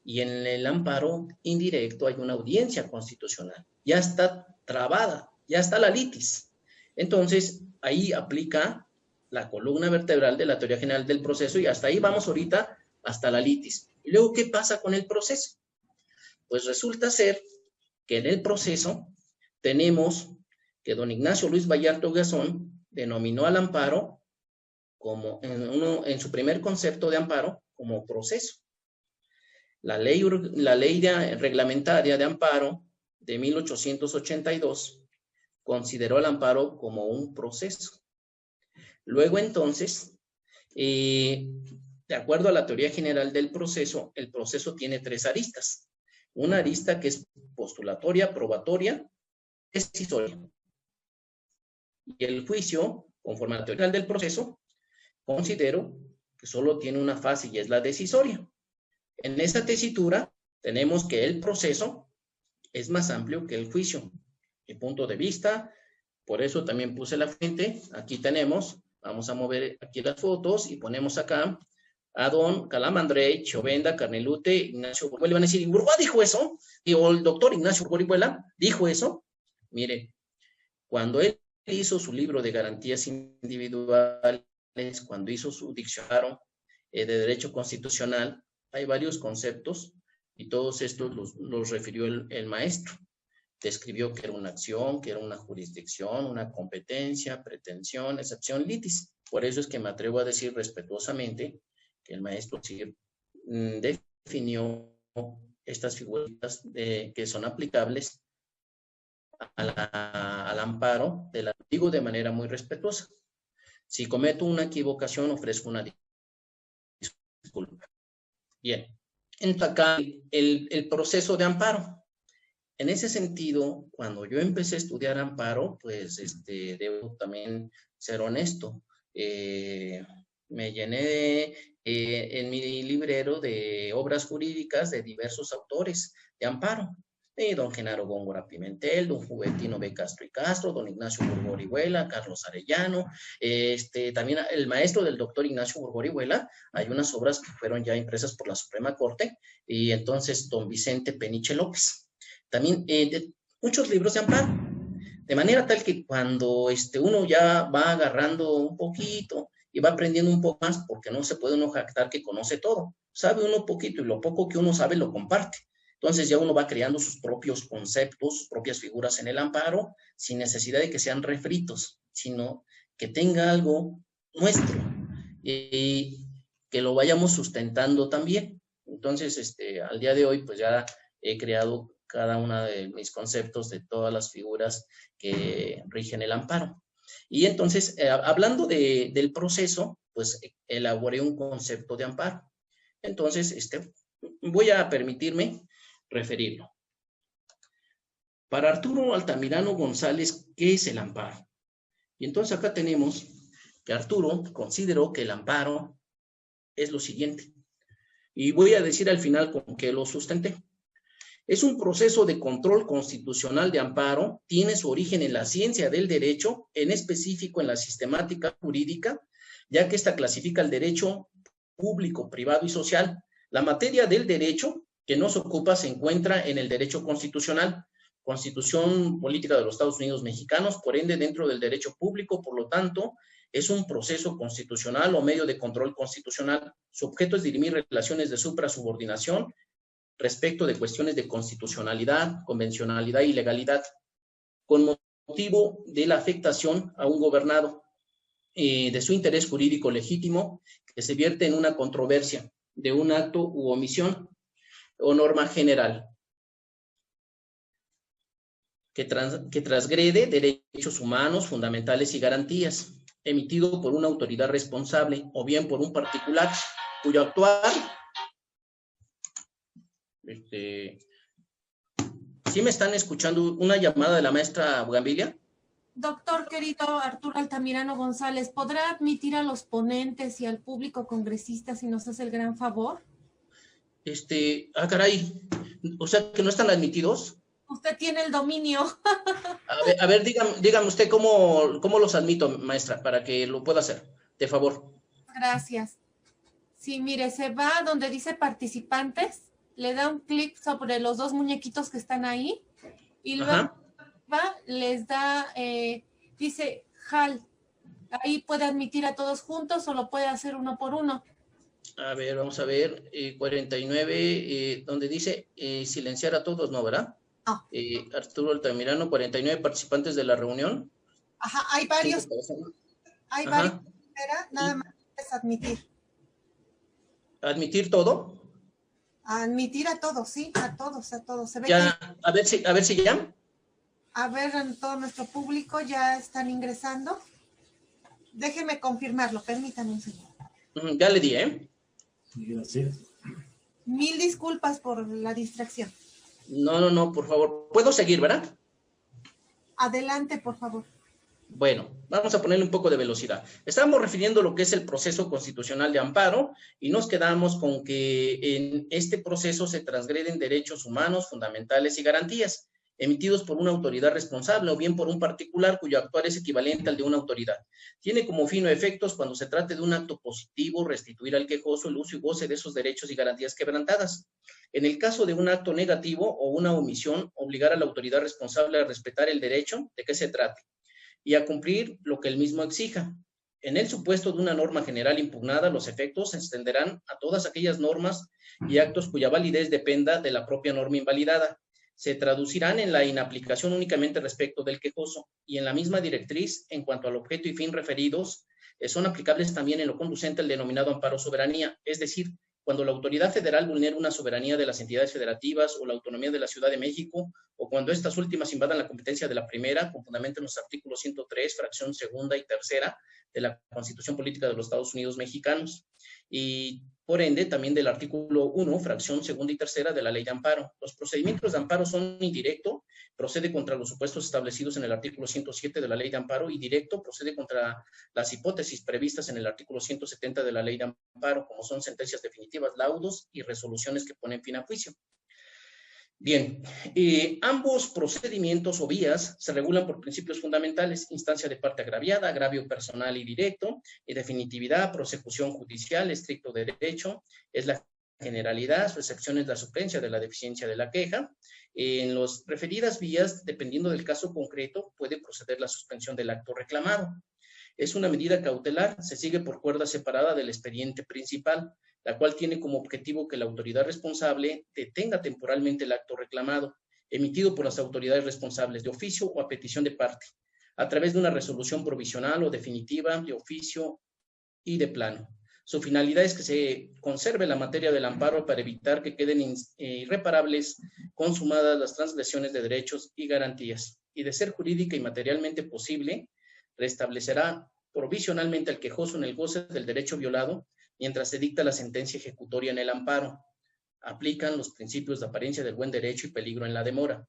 Y en el amparo indirecto hay una audiencia constitucional. Ya está trabada, ya está la litis. Entonces, ahí aplica la columna vertebral de la teoría general del proceso y hasta ahí vamos ahorita, hasta la litis. Y luego, ¿qué pasa con el proceso? Pues resulta ser que en el proceso tenemos que don Ignacio Luis Vallarta Huguezón denominó al amparo como en su primer concepto de amparo como proceso. La ley reglamentaria de amparo de 1882 consideró el amparo como un proceso. Luego entonces, de acuerdo a la teoría general del proceso, el proceso tiene tres aristas. Una arista que es postulatoria, probatoria, decisoria. Y el juicio, conforme a la teoría del proceso, considero que solo tiene una fase y es la decisoria. En esa tesitura tenemos que el proceso es más amplio que el juicio. Mi punto de vista, por eso también puse la fuente. Aquí tenemos, vamos a mover aquí las fotos y ponemos acá a don Calamandrei, Chovenda, Carnelute, Ignacio Urguela. Van a decir, ¿Urgua dijo eso? O el doctor Ignacio Urguela dijo eso. Mire, cuando él hizo su libro de garantías individuales, cuando hizo su diccionario de derecho constitucional, hay varios conceptos y todos estos los refirió el maestro. Describió que era una acción, que era una jurisdicción, una competencia, pretensión, excepción, litis. Por eso es que me atrevo a decir respetuosamente que el maestro sí definió estas figuras que son aplicables al amparo, digo de manera muy respetuosa. Si cometo una equivocación, ofrezco una disculpa. Bien, entonces acá el proceso de amparo. En ese sentido, cuando yo empecé a estudiar amparo, pues debo también ser honesto. Me llené en mi librero de obras jurídicas de diversos autores de amparo. Don Genaro Góngora Pimentel, don Juventino B. Castro y Castro, don Ignacio Burgó Orihuela, Carlos Arellano, también el maestro del doctor Ignacio Burgó Orihuela. Hay unas obras que fueron ya impresas por la Suprema Corte, y entonces don Vicente Peniche López. También muchos libros de amparo, de manera tal que cuando uno ya va agarrando un poquito y va aprendiendo un poco más, porque no se puede uno jactar que conoce todo, sabe uno poquito y lo poco que uno sabe lo comparte. Entonces ya uno va creando sus propios conceptos, sus propias figuras en el amparo, sin necesidad de que sean refritos, sino que tenga algo nuestro y que lo vayamos sustentando también. Entonces, al día de hoy, pues ya he creado cada uno de mis conceptos de todas las figuras que rigen el amparo. Y entonces, hablando del proceso, pues elaboré un concepto de amparo. Entonces, voy a permitirme referirlo. Para Arturo Altamirano González, ¿qué es el amparo? Y entonces acá tenemos que Arturo consideró que el amparo es lo siguiente. Y voy a decir al final con qué lo sustenté. Es un proceso de control constitucional de amparo, tiene su origen en la ciencia del derecho, en específico en la sistemática jurídica, ya que esta clasifica el derecho público, privado y social. La materia del derecho que nos ocupa se encuentra en el derecho constitucional, Constitución Política de los Estados Unidos Mexicanos, por ende dentro del derecho público, por lo tanto, es un proceso constitucional o medio de control constitucional. Su objeto es dirimir relaciones de suprasubordinación respecto de cuestiones de constitucionalidad, convencionalidad y legalidad, con motivo de la afectación a un gobernado de su interés jurídico legítimo que se vierte en una controversia de un acto u omisión o norma general que transgrede derechos humanos fundamentales y garantías, emitido por una autoridad responsable o bien por un particular cuyo actuar ¿sí me están escuchando? Una llamada de la maestra Bugambilia. Doctor querido Arturo Altamirano González, ¿podrá admitir a los ponentes y al público congresista si nos hace el gran favor? Caray, o sea que no están admitidos. Usted tiene el dominio. A ver, dígame usted cómo los admito, maestra, para que lo pueda hacer, de favor. Gracias. Sí, mire, se va donde dice participantes, le da un clic sobre los dos muñequitos que están ahí y luego les da, dice HAL. Ahí puede admitir a todos juntos o lo puede hacer uno por uno. A ver, vamos a ver, 49, donde dice silenciar a todos, ¿no, verdad? No. Arturo Altamirano, 49 participantes de la reunión. Ajá, hay varios. Hay varios. Nada más es admitir. ¿Admitir todo? Admitir a todos, sí, a todos. Se ve ya, que... a ver si ya. A ver, en todo nuestro público ya están ingresando. Déjenme confirmarlo, permítanme un segundo. Ya le di, Gracias. Mil disculpas por la distracción. No, por favor. ¿Puedo seguir, verdad? Adelante, por favor. Bueno, vamos a ponerle un poco de velocidad. Estamos refiriendo lo que es el proceso constitucional de amparo y nos quedamos con que en este proceso se transgreden derechos humanos fundamentales y garantías emitidos por una autoridad responsable o bien por un particular cuyo actuar es equivalente al de una autoridad. Tiene como fin o efectos, cuando se trate de un acto positivo, restituir al quejoso el uso y goce de esos derechos y garantías quebrantadas. En el caso de un acto negativo o una omisión, obligar a la autoridad responsable a respetar el derecho de que se trate y a cumplir lo que el mismo exija. En el supuesto de una norma general impugnada, los efectos se extenderán a todas aquellas normas y actos cuya validez dependa de la propia norma invalidada. Se traducirán en la inaplicación únicamente respecto del quejoso, y en la misma directriz, en cuanto al objeto y fin referidos, son aplicables también en lo conducente al denominado amparo soberanía, es decir, cuando la autoridad federal vulnera una soberanía de las entidades federativas o la autonomía de la Ciudad de México, o cuando estas últimas invadan la competencia de la primera, con fundamento en los artículos 103, fracción segunda y tercera de la Constitución Política de los Estados Unidos Mexicanos, y por ende también del artículo 1, fracción segunda y tercera de la Ley de Amparo. Los procedimientos de amparo son indirecto, procede contra los supuestos establecidos en el artículo 107 de la Ley de Amparo, y directo, procede contra las hipótesis previstas en el artículo 170 de la Ley de Amparo, como son sentencias definitivas, laudos y resoluciones que ponen fin a juicio. Bien, ambos procedimientos o vías se regulan por principios fundamentales: instancia de parte agraviada, agravio personal y directo, y definitividad, prosecución judicial, estricto derecho, es la generalidad, su excepción es la suplencia de la deficiencia de la queja. En las referidas vías, dependiendo del caso concreto, puede proceder la suspensión del acto reclamado. Es una medida cautelar, se sigue por cuerda separada del expediente principal, la cual tiene como objetivo que la autoridad responsable detenga temporalmente el acto reclamado, emitido por las autoridades responsables de oficio o a petición de parte, a través de una resolución provisional o definitiva, de oficio y de plano. Su finalidad es que se conserve la materia del amparo para evitar que queden irreparables, consumadas las transgresiones de derechos y garantías, y de ser jurídica y materialmente posible, restablecerá provisionalmente al quejoso en el goce del derecho violado, mientras se dicta la sentencia ejecutoria en el amparo. Aplican los principios de apariencia del buen derecho y peligro en la demora.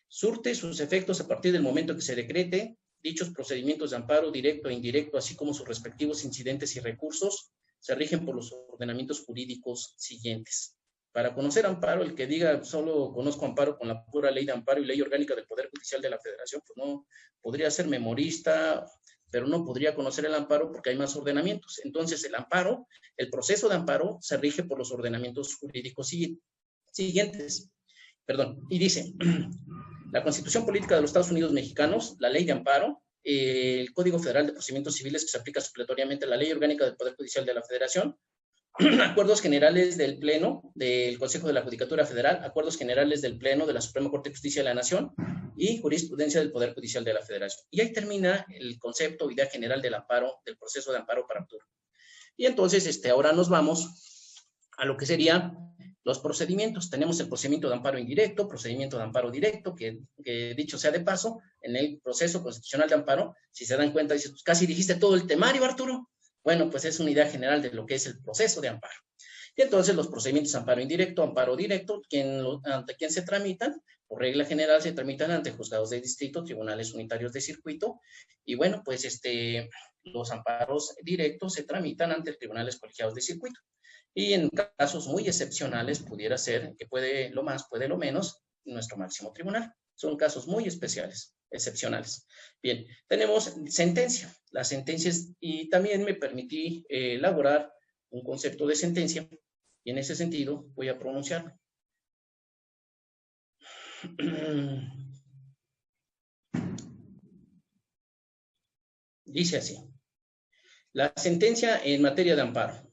Surte sus efectos a partir del momento que se decrete dichos procedimientos de amparo directo e indirecto, así como sus respectivos incidentes y recursos, se rigen por los ordenamientos jurídicos siguientes. Para conocer amparo, el que diga solo conozco amparo con la pura ley de amparo y ley orgánica del Poder Judicial de la Federación, pues no podría ser memorista, pero no podría conocer el amparo porque hay más ordenamientos. Entonces, el amparo, el proceso de amparo se rige por los ordenamientos jurídicos siguientes. Y dice, la Constitución Política de los Estados Unidos Mexicanos, la Ley de Amparo, el Código Federal de Procedimientos Civiles que se aplica supletoriamente a la Ley Orgánica del Poder Judicial de la Federación, acuerdos generales del Pleno del Consejo de la Judicatura Federal, acuerdos generales del Pleno de la Suprema Corte de Justicia de la Nación y jurisprudencia del Poder Judicial de la Federación. Y ahí termina el concepto o idea general del amparo, del proceso de amparo para Arturo. Y entonces, ahora nos vamos a lo que serían los procedimientos. Tenemos el procedimiento de amparo indirecto, procedimiento de amparo directo, que dicho sea de paso, en el proceso constitucional de amparo, si se dan cuenta, dices, pues casi dijiste todo el temario, Arturo. Bueno, pues es una idea general de lo que es el proceso de amparo. Y entonces los procedimientos de amparo indirecto, amparo directo, ante quién se tramitan, por regla general se tramitan ante juzgados de distrito, tribunales unitarios de circuito, y bueno, pues los amparos directos se tramitan ante tribunales colegiados de circuito. Y en casos muy excepcionales pudiera ser que puede lo más, puede lo menos, nuestro máximo tribunal. Son casos muy especiales, excepcionales. Bien, tenemos sentencia. Las sentencias, y también me permití elaborar un concepto de sentencia, y en ese sentido voy a pronunciarlo. Dice así: la sentencia en materia de amparo.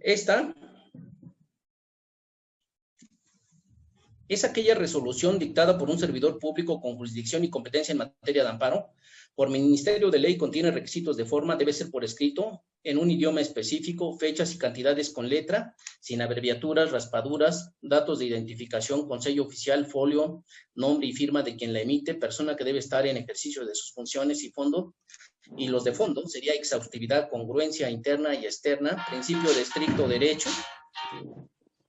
Esta es aquella resolución dictada por un servidor público con jurisdicción y competencia en materia de amparo. Por ministerio de ley contiene requisitos de forma, debe ser por escrito, en un idioma específico, fechas y cantidades con letra, sin abreviaturas, raspaduras, datos de identificación con sello oficial, folio, nombre y firma de quien la emite, persona que debe estar en ejercicio de sus funciones y fondo. Y los de fondo sería exhaustividad, congruencia interna y externa, principio de estricto derecho.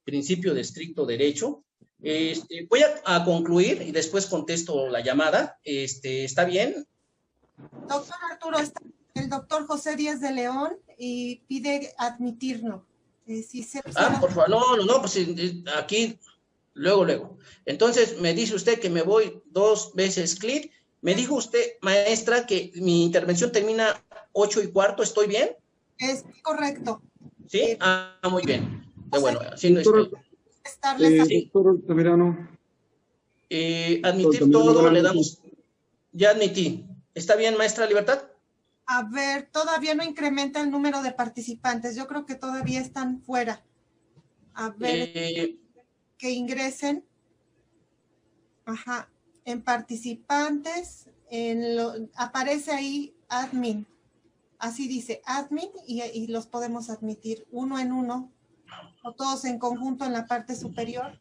Principio de estricto derecho. Voy a concluir y después contesto la llamada. ¿Está bien? Doctor Arturo, está el doctor José Díaz de León y pide admitirnos. Por favor, no, pues aquí, luego. Entonces, me dice usted que me voy 2 veces clic. Me dijo usted, maestra, que mi intervención termina 8:15, ¿estoy bien? Es correcto. ¿Sí? Muy bien. Bueno, sí, doctor Altamirano. admitir todo, le damos, ya admití. ¿Está bien, maestra Libertad? A ver, todavía no incrementa el número de participantes. Yo creo que todavía están fuera. A ver, que ingresen. Ajá. En participantes, aparece ahí admin. Así dice, admin, y los podemos admitir uno en uno, o todos en conjunto en la parte superior.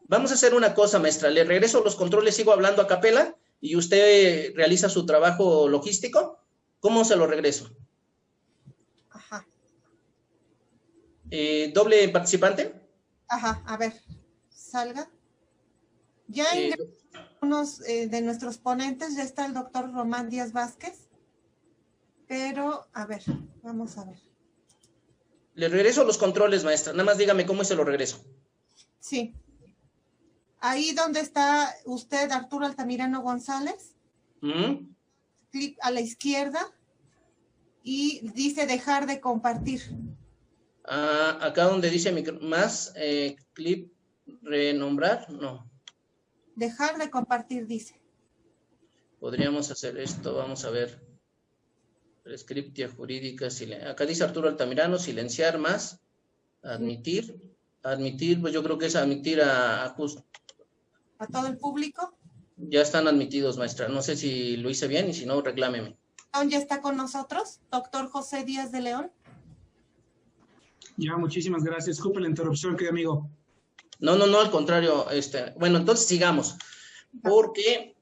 Vamos a hacer una cosa, maestra. Le regreso los controles, sigo hablando a capela, y usted realiza su trabajo logístico. ¿Cómo se lo regreso? Ajá. ¿Doble participante? Ajá, a ver, salga. Ya unos de nuestros ponentes, ya está el doctor Román Díaz Vázquez, pero, a ver, vamos a ver. Le regreso los controles, maestra. Nada más dígame cómo se lo regreso. Sí. Ahí donde está usted, Arturo Altamirano González, clic a la izquierda y dice dejar de compartir. Acá donde dice más, clip, renombrar, no. Dejar de compartir, dice. Podríamos hacer esto, vamos a ver. Prescriptia jurídica, acá dice Arturo Altamirano, silenciar más, admitir, pues yo creo que es admitir a todo el público. Ya están admitidos, maestra, no sé si lo hice bien y si no, reclámeme. ¿Ya está con nosotros, doctor José Díaz de León? Ya, muchísimas gracias. Disculpe la interrupción, querido amigo. No, al contrario, bueno, entonces sigamos, porque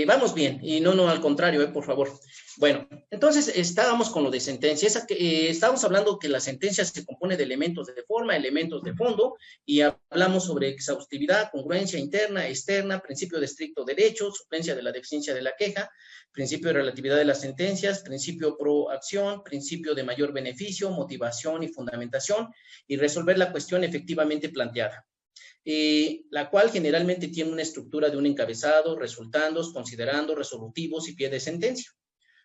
vamos bien, y no, al contrario, por favor. Bueno, entonces estábamos con lo de sentencias, estábamos hablando que la sentencia se compone de elementos de forma, elementos de fondo, y hablamos sobre exhaustividad, congruencia interna, externa, principio de estricto derecho, suplencia de la deficiencia de la queja, principio de relatividad de las sentencias, principio pro acción, principio de mayor beneficio, motivación y fundamentación, y resolver la cuestión efectivamente planteada. La cual generalmente tiene una estructura de un encabezado, resultandos, considerando, resolutivos y pie de sentencia.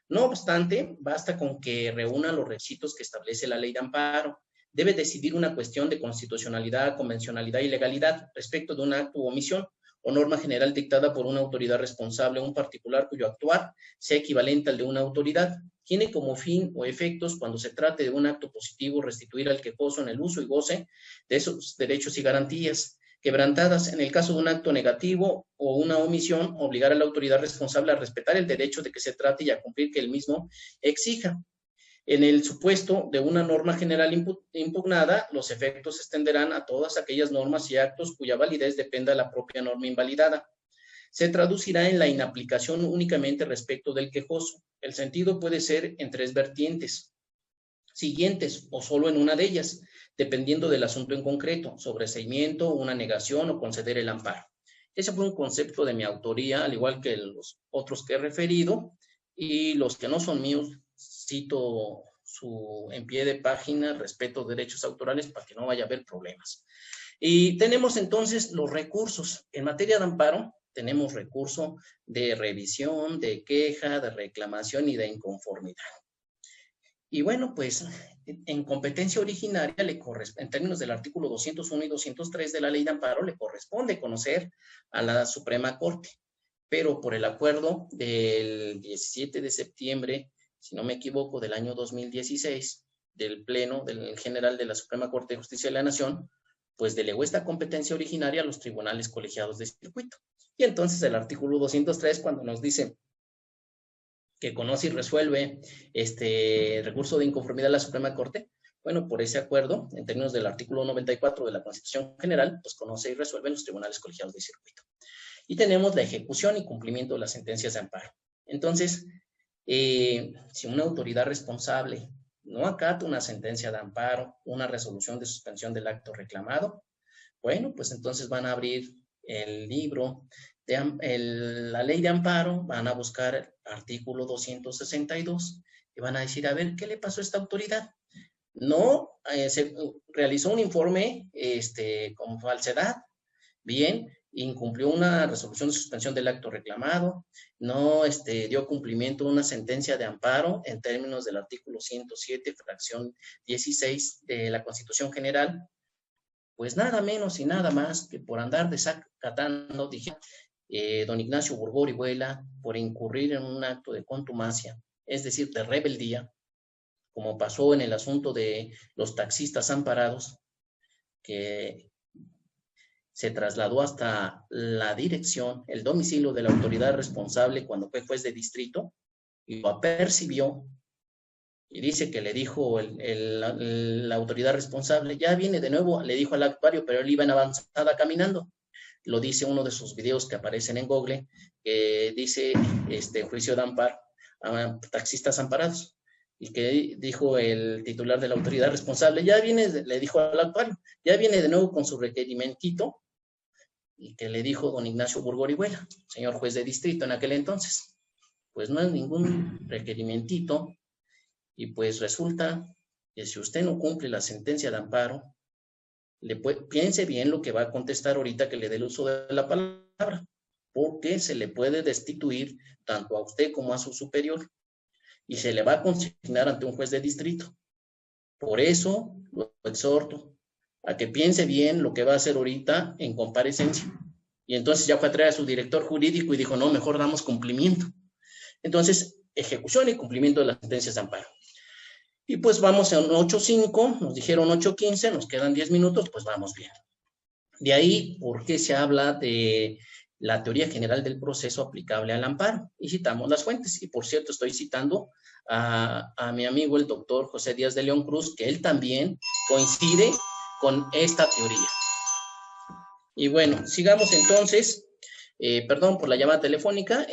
No obstante, basta con que reúna los requisitos que establece la ley de amparo. Debe decidir una cuestión de constitucionalidad, convencionalidad y legalidad respecto de un acto u omisión o norma general dictada por una autoridad responsable o un particular cuyo actuar sea equivalente al de una autoridad. Tiene como fin o efectos, cuando se trate de un acto positivo, restituir al quejoso en el uso y goce de esos derechos y garantías. Quebrantadas en el caso de un acto negativo o una omisión, obligar a la autoridad responsable a respetar el derecho de que se trate y a cumplir que el mismo exija. En el supuesto de una norma general impugnada, los efectos se extenderán a todas aquellas normas y actos cuya validez dependa de la propia norma invalidada. Se traducirá en la inaplicación únicamente respecto del quejoso. El sentido puede ser en tres vertientes siguientes o solo en una de ellas, dependiendo del asunto en concreto, sobreseimiento, una negación o conceder el amparo. Ese fue un concepto de mi autoría, al igual que los otros que he referido, y los que no son míos, cito en pie de página, respeto derechos autorales para que no vaya a haber problemas. Y tenemos entonces los recursos. En materia de amparo, tenemos recurso de revisión, de queja, de reclamación y de inconformidad. Y bueno, pues en competencia originaria, en términos del artículo 201 y 203 de la Ley de Amparo, le corresponde conocer a la Suprema Corte. Pero por el acuerdo del 17 de septiembre, si no me equivoco, del año 2016, del Pleno del General de la Suprema Corte de Justicia de la Nación, pues delegó esta competencia originaria a los tribunales colegiados de circuito. Y entonces el artículo 203, cuando nos dice que conoce y resuelve recurso de inconformidad a la Suprema Corte, bueno, por ese acuerdo, en términos del artículo 94 de la Constitución General, pues conoce y resuelve los tribunales colegiados de circuito. Y tenemos la ejecución y cumplimiento de las sentencias de amparo. Entonces, si una autoridad responsable no acata una sentencia de amparo, una resolución de suspensión del acto reclamado, bueno, pues entonces van a abrir el libro la ley de amparo, van a buscar el artículo 262 y van a decir, a ver, ¿qué le pasó a esta autoridad? No, se realizó un informe con falsedad, bien, incumplió una resolución de suspensión del acto reclamado, no dio cumplimiento a una sentencia de amparo en términos del artículo 107, fracción 16 de la Constitución General, pues nada menos y nada más que por andar desacatando, dije, don Ignacio Burgó Orihuela por incurrir en un acto de contumacia, es decir, de rebeldía, como pasó en el asunto de los taxistas amparados, que se trasladó hasta la dirección, el domicilio de la autoridad responsable cuando fue juez de distrito, y lo apercibió, y dice que le dijo la autoridad responsable, ya viene de nuevo, le dijo al actuario, pero él iba en avanzada caminando. Lo dice uno de sus videos que aparecen en Google, que dice juicio de amparo a taxistas amparados, y que dijo el titular de la autoridad responsable, ya viene, le dijo al actuario, ya viene de nuevo con su requerimentito, y que le dijo don Ignacio Burgó Orihuela, señor juez de distrito en aquel entonces, pues no es ningún requerimentito, y pues resulta que si usted no cumple la sentencia de amparo, piense bien lo que va a contestar ahorita que le dé el uso de la palabra, porque se le puede destituir tanto a usted como a su superior, y se le va a consignar ante un juez de distrito. Por eso lo exhorto a que piense bien lo que va a hacer ahorita en comparecencia. Y entonces ya fue a traer a su director jurídico y dijo, no, mejor damos cumplimiento. Entonces, ejecución y cumplimiento de las sentencias de amparo. Y pues vamos a un 8.5, nos dijeron 8.15, nos quedan 10 minutos, pues vamos bien. De ahí, ¿por qué se habla de la teoría general del proceso aplicable al amparo? Y citamos las fuentes. Y por cierto, estoy citando a mi amigo el doctor José Díaz de León Cruz, que él también coincide con esta teoría. Y bueno, sigamos entonces, perdón por la llamada telefónica,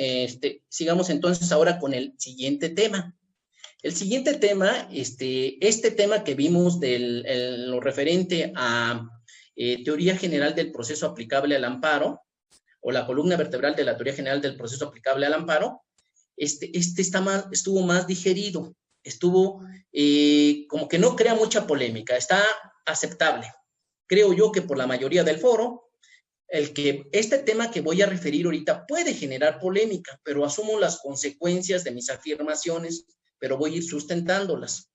sigamos entonces ahora con el siguiente tema. El siguiente tema, este tema que vimos lo referente a teoría general del proceso aplicable al amparo, o la columna vertebral de la teoría general del proceso aplicable al amparo, estuvo más digerido, estuvo como que no crea mucha polémica, está aceptable. Creo yo que por la mayoría del foro, este tema que voy a referir ahorita puede generar polémica, pero asumo las consecuencias de mis afirmaciones, pero voy a ir sustentándolas.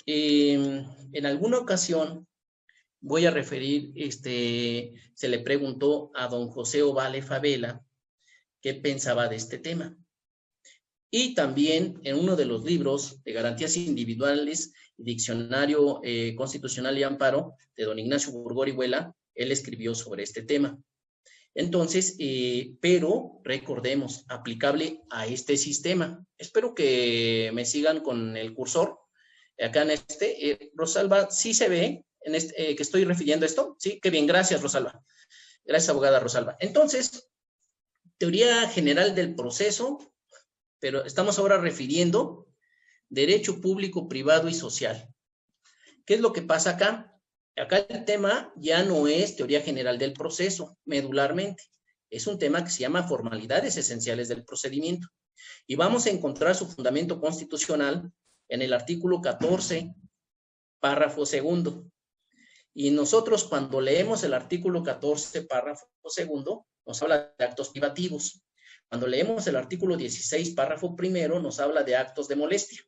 En alguna ocasión voy a referir, se le preguntó a don José Ovale Favela qué pensaba de este tema. Y también en uno de los libros de garantías individuales, Diccionario Constitucional y Amparo, de don Ignacio Burgó Orihuela, él escribió sobre este tema. Entonces, pero recordemos, aplicable a este sistema. Espero que me sigan con el cursor. Acá en Rosalba, ¿sí se ve que estoy refiriendo esto? Sí, qué bien, gracias Rosalba. Gracias, abogada Rosalba. Entonces, teoría general del proceso, pero estamos ahora refiriendo derecho público, privado y social. ¿Qué es lo que pasa acá? Acá el tema ya no es teoría general del proceso, medularmente. Es un tema que se llama formalidades esenciales del procedimiento. Y vamos a encontrar su fundamento constitucional en el artículo 14, párrafo segundo. Y nosotros cuando leemos el artículo 14, párrafo segundo, nos habla de actos privativos. Cuando leemos el artículo 16, párrafo primero, nos habla de actos de molestia.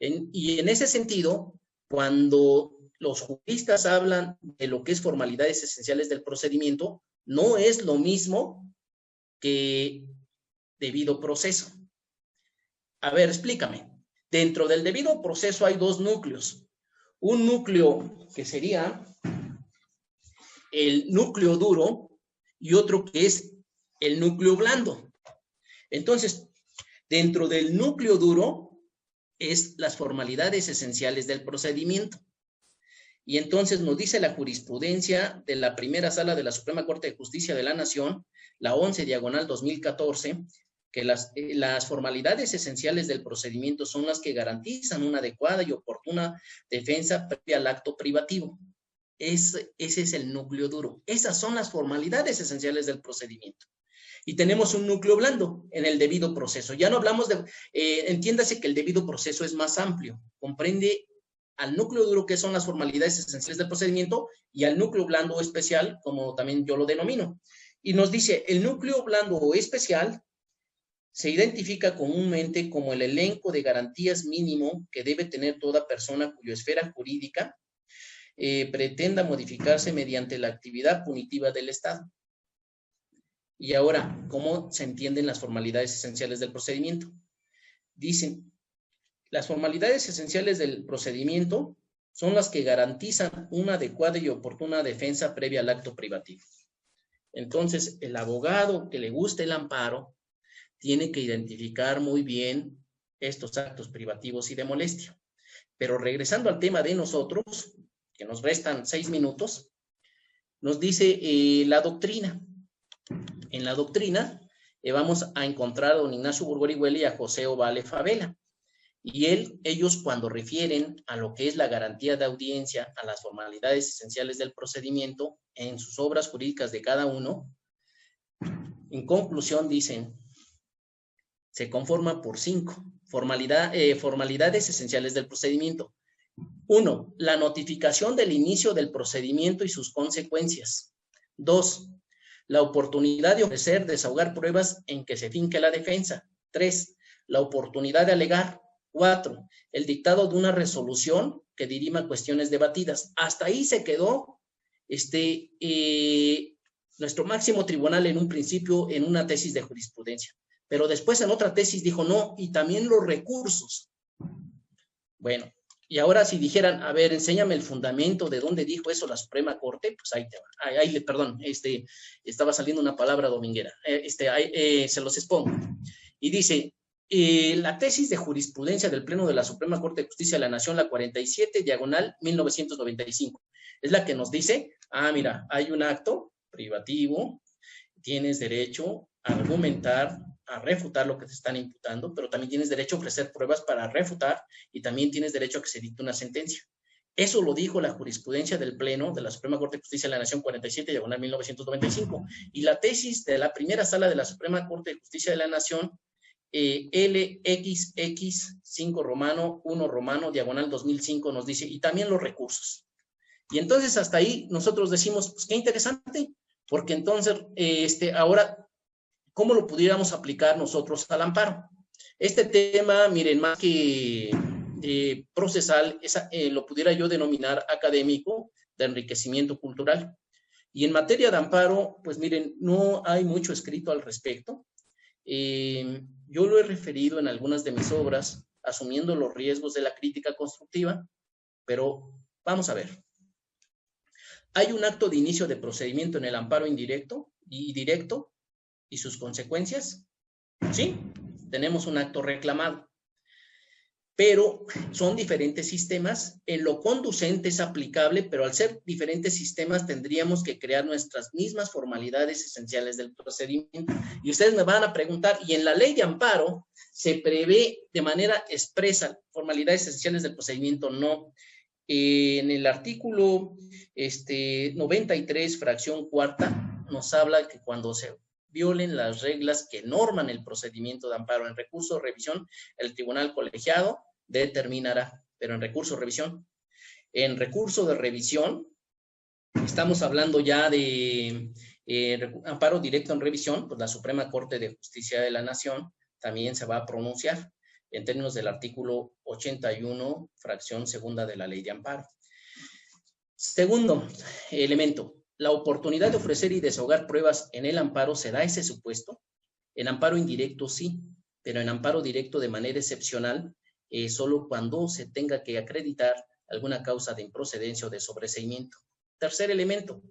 Y en ese sentido, cuando los juristas hablan de lo que es formalidades esenciales del procedimiento, no es lo mismo que debido proceso. A ver, explícame. Dentro del debido proceso hay dos núcleos. Un núcleo que sería el núcleo duro y otro que es el núcleo blando. Entonces, dentro del núcleo duro es las formalidades esenciales del procedimiento. Y entonces nos dice la jurisprudencia de la primera sala de la Suprema Corte de Justicia de la Nación, la 11/2014, que las formalidades esenciales del procedimiento son las que garantizan una adecuada y oportuna defensa previa al acto privativo. Ese es el núcleo duro. Esas son las formalidades esenciales del procedimiento. Y tenemos un núcleo blando en el debido proceso. Ya no hablamos de, entiéndase que el debido proceso es más amplio, comprende al núcleo duro, que son las formalidades esenciales del procedimiento, y al núcleo blando o especial, como también yo lo denomino. Y nos dice, el núcleo blando o especial se identifica comúnmente como el elenco de garantías mínimo que debe tener toda persona cuya esfera jurídica pretenda modificarse mediante la actividad punitiva del Estado. Y ahora, ¿cómo se entienden las formalidades esenciales del procedimiento? Dicen, las formalidades esenciales del procedimiento son las que garantizan una adecuada y oportuna defensa previa al acto privativo. Entonces, el abogado que le guste el amparo tiene que identificar muy bien estos actos privativos y de molestia. Pero regresando al tema de nosotros, que nos restan 6 minutos, nos dice la doctrina. En la doctrina vamos a encontrar a don Ignacio Burgorihuela y a José Ovale Favela. Y ellos cuando refieren a lo que es la garantía de audiencia, a las formalidades esenciales del procedimiento, en sus obras jurídicas de cada uno, en conclusión dicen, se conforma por 5 formalidades esenciales del procedimiento. 1. La notificación del inicio del procedimiento y sus consecuencias. 2. La oportunidad de ofrecer, desahogar pruebas en que se finque la defensa. 3. La oportunidad de alegar. 4. El dictado de una resolución que dirima cuestiones debatidas. Hasta ahí se quedó nuestro máximo tribunal en un principio en una tesis de jurisprudencia. Pero después en otra tesis dijo no, y también los recursos. Bueno, y ahora si dijeran, a ver, enséñame el fundamento de dónde dijo eso la Suprema Corte, pues ahí te va. Perdón, estaba saliendo una palabra dominguera. Se los expongo. Y dice, la tesis de jurisprudencia del Pleno de la Suprema Corte de Justicia de la Nación, la 47, diagonal 1995. Es la que nos dice, mira, hay un acto privativo, tienes derecho a argumentar, a refutar lo que te están imputando, pero también tienes derecho a ofrecer pruebas para refutar y también tienes derecho a que se dicte una sentencia. Eso lo dijo la jurisprudencia del Pleno de la Suprema Corte de Justicia de la Nación 47, diagonal 1995. Y la tesis de la primera sala de la Suprema Corte de Justicia de la Nación, LXX 5 romano, 1 romano, diagonal 2005, nos dice, y también los recursos. Y entonces hasta ahí nosotros decimos, pues qué interesante, porque entonces ahora, ¿cómo lo pudiéramos aplicar nosotros al amparo? Este tema, miren, más que procesal, lo pudiera yo denominar académico de enriquecimiento cultural. Y en materia de amparo, pues miren, no hay mucho escrito al respecto. Yo lo he referido en algunas de mis obras, asumiendo los riesgos de la crítica constructiva, pero vamos a ver. Hay un acto de inicio de procedimiento en el amparo indirecto y directo y sus consecuencias. Sí, tenemos un acto reclamado, pero son diferentes sistemas. En lo conducente es aplicable, pero al ser diferentes sistemas tendríamos que crear nuestras mismas formalidades esenciales del procedimiento. Y ustedes me van a preguntar, ¿y en la ley de amparo se prevé de manera expresa formalidades esenciales del procedimiento? No. En el artículo 93, fracción cuarta, nos habla que cuando se violen las reglas que norman el procedimiento de amparo en recurso o revisión, el tribunal colegiado determinará, pero en recurso o revisión. En recurso de revisión, estamos hablando ya de amparo directo en revisión, pues la Suprema Corte de Justicia de la Nación también se va a pronunciar en términos del artículo 81, fracción segunda de la Ley de Amparo. Segundo elemento, la oportunidad de ofrecer y desahogar pruebas en el amparo, ¿se da ese supuesto? En amparo indirecto sí, pero en amparo directo de manera excepcional, solo cuando se tenga que acreditar alguna causa de improcedencia o de sobreseimiento. Tercer elemento,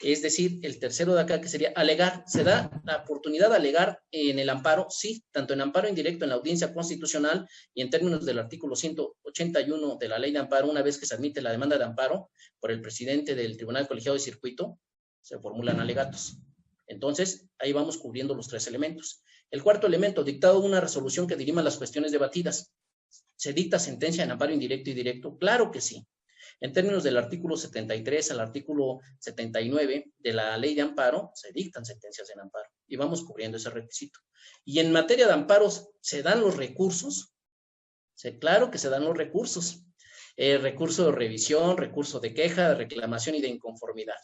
es decir, el tercero de acá que sería alegar. ¿Se da la oportunidad de alegar en el amparo? Sí, tanto en amparo indirecto en la audiencia constitucional y en términos del artículo 181 de la Ley de Amparo, una vez que se admite la demanda de amparo por el presidente del Tribunal Colegiado de Circuito, se formulan alegatos. Entonces, ahí vamos cubriendo los 3 elementos. El cuarto elemento, dictado una resolución que dirima las cuestiones debatidas. ¿Se dicta sentencia en amparo indirecto y directo? Claro que sí. En términos del artículo 73 al artículo 79 de la Ley de Amparo, se dictan sentencias en amparo y vamos cubriendo ese requisito. Y en materia de amparos, ¿se dan los recursos? Sí, claro que se dan los recursos. Recurso de revisión, recurso de queja, de reclamación y de inconformidad.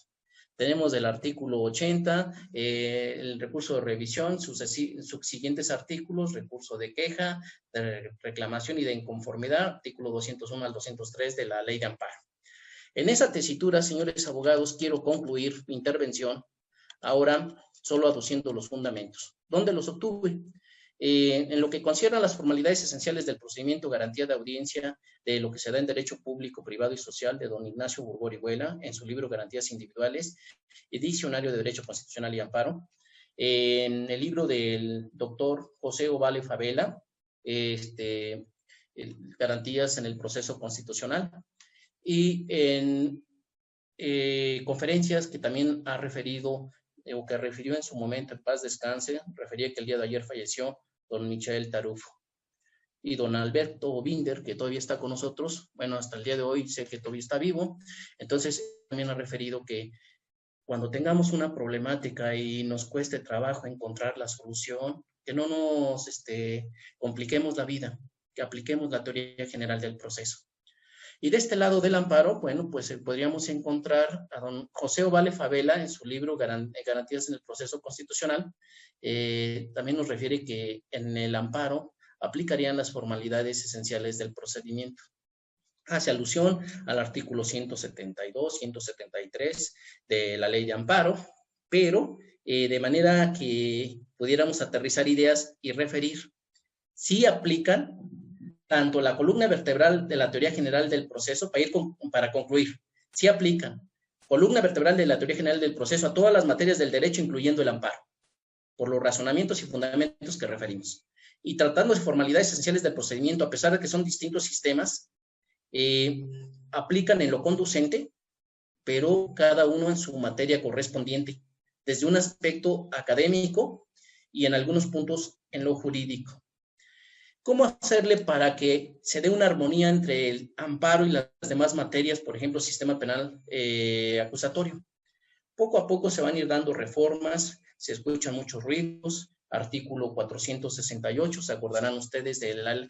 Tenemos del artículo 80, el recurso de revisión, sus siguientes artículos, recurso de queja, de reclamación y de inconformidad, artículo 201 al 203 de la Ley de Amparo. En esa tesitura, señores abogados, quiero concluir mi intervención ahora solo aduciendo los fundamentos. ¿Dónde los obtuve? En lo que concierne a las formalidades esenciales del procedimiento, garantía de audiencia de lo que se da en derecho público, privado y social de don Ignacio Burgó Orihuela, en su libro Garantías Individuales y Diccionario de Derecho Constitucional y Amparo, en el libro del doctor José Ovale Favela, Garantías en el Proceso Constitucional, y en conferencias que también ha referido o que refirió en su momento, en paz descanse, refería que el día de ayer falleció don Michael Tarufo. Y don Alberto Binder, que todavía está con nosotros, bueno, hasta el día de hoy sé que todavía está vivo, entonces también ha referido que cuando tengamos una problemática y nos cueste trabajo encontrar la solución, que no nos compliquemos la vida, que apliquemos la teoría general del proceso. Y de este lado del amparo, bueno, pues podríamos encontrar a don José Ovale Favela en su libro Garantías en el Proceso Constitucional. También nos refiere que en el amparo aplicarían las formalidades esenciales del procedimiento. Hace alusión al artículo 172, 173 de la Ley de Amparo, pero de manera que pudiéramos aterrizar ideas y referir. Sí aplican tanto la columna vertebral de la teoría general del proceso, para concluir, sí aplican columna vertebral de la teoría general del proceso a todas las materias del derecho, incluyendo el amparo, por los razonamientos y fundamentos que referimos. Y tratando de formalidades esenciales del procedimiento, a pesar de que son distintos sistemas, aplican en lo conducente, pero cada uno en su materia correspondiente, desde un aspecto académico y en algunos puntos en lo jurídico. ¿Cómo hacerle para que se dé una armonía entre el amparo y las demás materias, por ejemplo, sistema penal acusatorio? Poco a poco se van a ir dando reformas, se escuchan muchos ruidos. Artículo 468, se acordarán ustedes del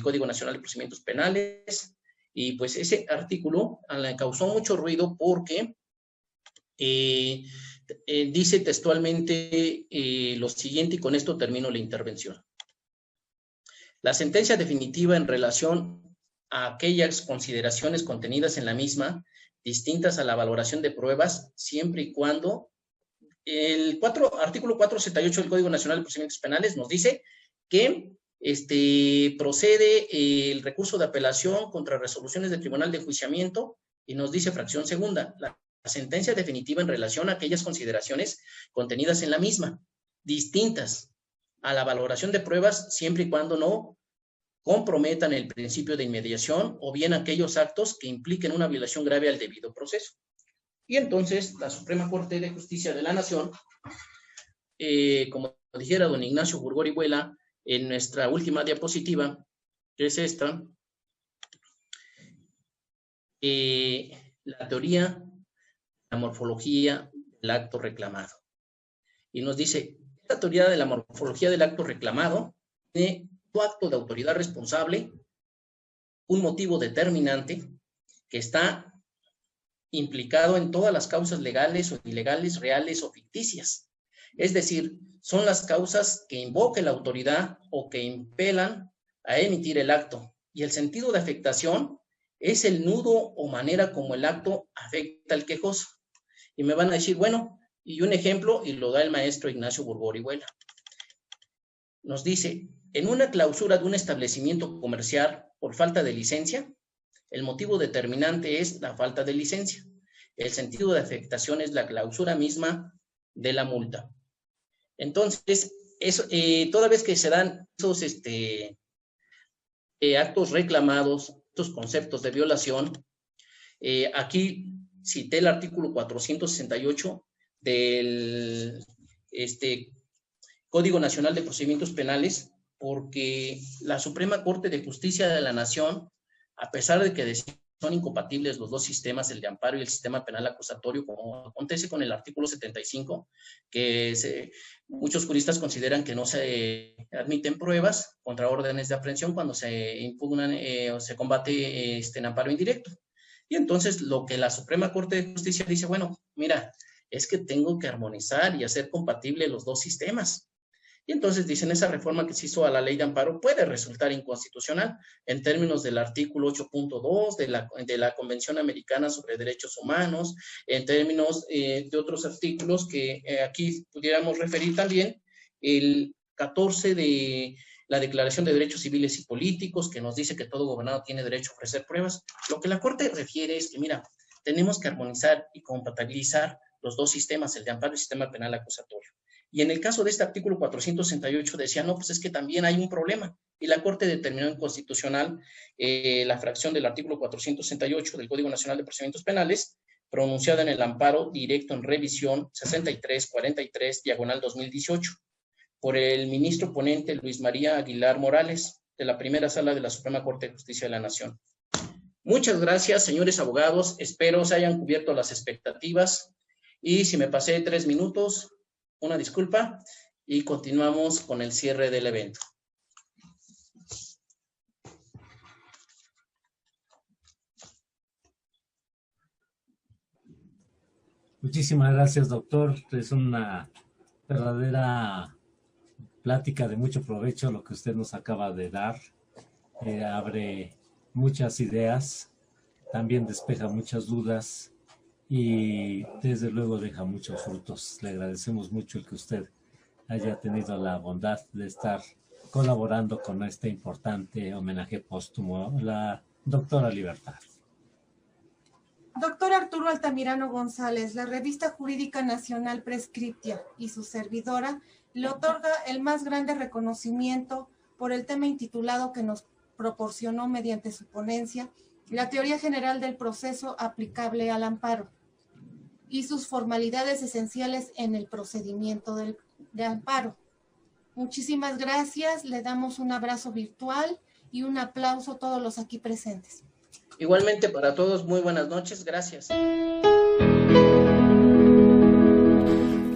Código Nacional de Procedimientos Penales, y pues ese artículo causó mucho ruido porque dice textualmente lo siguiente, y con esto termino la intervención. La sentencia definitiva en relación a aquellas consideraciones contenidas en la misma, distintas a la valoración de pruebas, siempre y cuando el artículo 468 del Código Nacional de Procedimientos Penales nos dice que procede el recurso de apelación contra resoluciones del Tribunal de Enjuiciamiento, y nos dice fracción segunda, la sentencia definitiva en relación a aquellas consideraciones contenidas en la misma, distintas a la valoración de pruebas, siempre y cuando no comprometan el principio de inmediación o bien aquellos actos que impliquen una violación grave al debido proceso. Y entonces la Suprema Corte de Justicia de la Nación, como dijera don Ignacio Burgó Orihuela en nuestra última diapositiva, que es esta, la teoría, la morfología del acto reclamado. Y nos dice, esta teoría de la morfología del acto reclamado tiene un acto de autoridad responsable, un motivo determinante que está implicado en todas las causas legales o ilegales, reales o ficticias. Es decir, son las causas que invoque la autoridad o que impelan a emitir el acto. Y el sentido de afectación es el nudo o manera como el acto afecta al quejoso. Y me van a decir, bueno, y un ejemplo, y lo da el maestro Ignacio Burgó Orihuela. Nos dice, en una clausura de un establecimiento comercial por falta de licencia, el motivo determinante es la falta de licencia. El sentido de afectación es la clausura misma de la multa. Entonces, toda vez que se dan esos actos reclamados, estos conceptos de violación, aquí cité el artículo 468 del Código Nacional de Procedimientos Penales, porque la Suprema Corte de Justicia de la Nación, a pesar de que son incompatibles los dos sistemas, el de amparo y el sistema penal acusatorio, como acontece con el artículo 75, que muchos juristas consideran que no se admiten pruebas contra órdenes de aprehensión cuando se impugnan o se combate en amparo indirecto. Y entonces lo que la Suprema Corte de Justicia dice, bueno, mira, es que tengo que armonizar y hacer compatible los dos sistemas. Y entonces dicen, esa reforma que se hizo a la ley de amparo puede resultar inconstitucional en términos del artículo 8.2 de la Convención Americana sobre Derechos Humanos, en términos de otros artículos que aquí pudiéramos referir también, el 14 de la Declaración de Derechos Civiles y Políticos, que nos dice que todo gobernado tiene derecho a ofrecer pruebas. Lo que la Corte refiere es que, mira, tenemos que armonizar y compatibilizar los dos sistemas, el de amparo y el sistema penal acusatorio. Y en el caso de este artículo 468 decía, no, pues es que también hay un problema. Y la Corte determinó inconstitucional la fracción del artículo 468 del Código Nacional de Procedimientos Penales, pronunciada en el amparo directo en revisión 6343/2018, por el ministro ponente Luis María Aguilar Morales, de la primera sala de la Suprema Corte de Justicia de la Nación. Muchas gracias, señores abogados. Espero se hayan cubierto las expectativas. Y si me pasé 3 minutos, una disculpa, y continuamos con el cierre del evento. Muchísimas gracias, doctor. Es una verdadera plática de mucho provecho lo que usted nos acaba de dar. Abre muchas ideas, también despeja muchas dudas y desde luego deja muchos frutos. Le agradecemos mucho el que usted haya tenido la bondad de estar colaborando con este importante homenaje póstumo a la doctora Libertad. Doctor Arturo Altamirano González, la Revista Jurídica Nacional Prescriptia y su servidora le otorga el más grande reconocimiento por el tema intitulado que nos proporcionó mediante su ponencia, la teoría general del proceso aplicable al amparo y sus formalidades esenciales en el procedimiento de amparo. Muchísimas gracias, le damos un abrazo virtual y un aplauso a todos los aquí presentes. Igualmente para todos, muy buenas noches, gracias.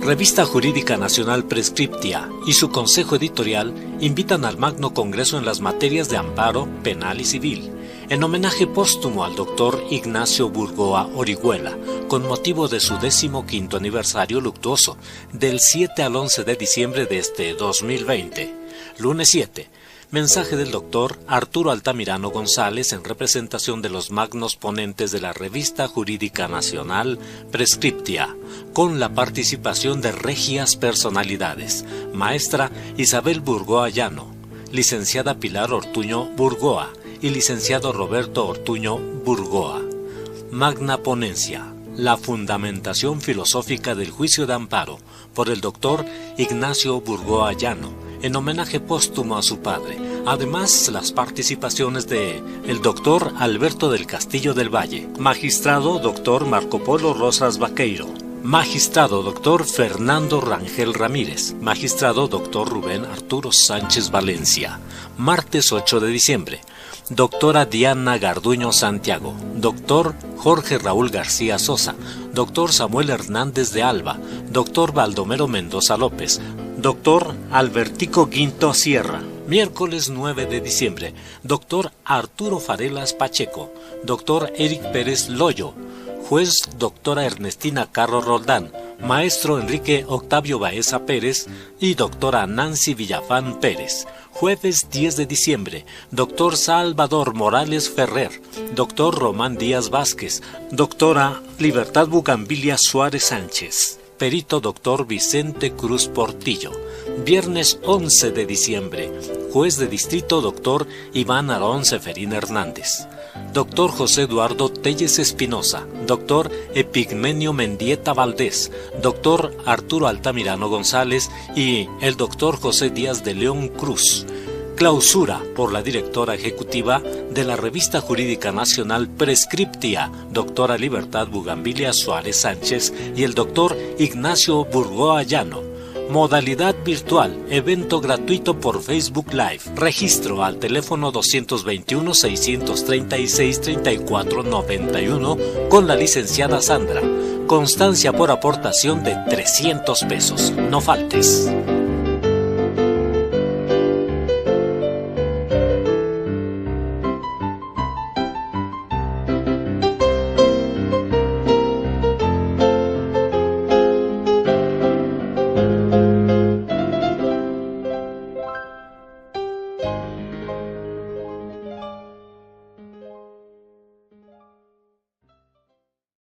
Revista Jurídica Nacional Prescriptia y su consejo editorial invitan al Magno Congreso en las materias de amparo, penal y civil, en homenaje póstumo al doctor Ignacio Burgoa Orihuela, con motivo de su 15º aniversario luctuoso, del 7 al 11 de diciembre de este 2020. Lunes 7. Mensaje del doctor Arturo Altamirano González en representación de los magnos ponentes de la Revista Jurídica Nacional Prescriptia, con la participación de regias personalidades, maestra Isabel Burgoa Llano, licenciada Pilar Ortuño Burgoa y licenciado Roberto Ortuño Burgoa. Magna ponencia, la fundamentación filosófica del juicio de amparo, por el doctor Ignacio Burgoa Llano, en homenaje póstumo a su padre. Además, las participaciones de el doctor Alberto del Castillo del Valle, magistrado doctor Marco Polo Rosas Vaqueiro, magistrado doctor Fernando Rangel Ramírez, magistrado doctor Rubén Arturo Sánchez Valencia. Martes 8 de diciembre, doctora Diana Garduño Santiago, doctor Jorge Raúl García Sosa, doctor Samuel Hernández de Alba, doctor Baldomero Mendoza López, doctor Albertico Guinto Sierra. Miércoles 9 de diciembre, doctor Arturo Farelas Pacheco, doctor Eric Pérez Loyo, juez doctora Ernestina Carro Roldán, maestro Enrique Octavio Baeza Pérez y doctora Nancy Villafán Pérez. Jueves 10 de diciembre, doctor Salvador Morales Ferrer, doctor Román Díaz Vázquez, doctora Libertad Bugambilia Suárez Sánchez, perito doctor Vicente Cruz Portillo. Viernes 11 de diciembre, juez de distrito doctor Iván Aarón Seferín Hernández, doctor José Eduardo Telles Espinosa, doctor Epigmenio Mendieta Valdés, doctor Arturo Altamirano González y el doctor José Díaz de León Cruz. Clausura por la directora ejecutiva de la Revista Jurídica Nacional Prescriptia, doctora Libertad Bugambilia Suárez Sánchez y el doctor Ignacio Burgoa Llano. Modalidad virtual, evento gratuito por Facebook Live. Registro al teléfono 221-636-3491 con la licenciada Sandra. Constancia por aportación de 300 pesos. No faltes.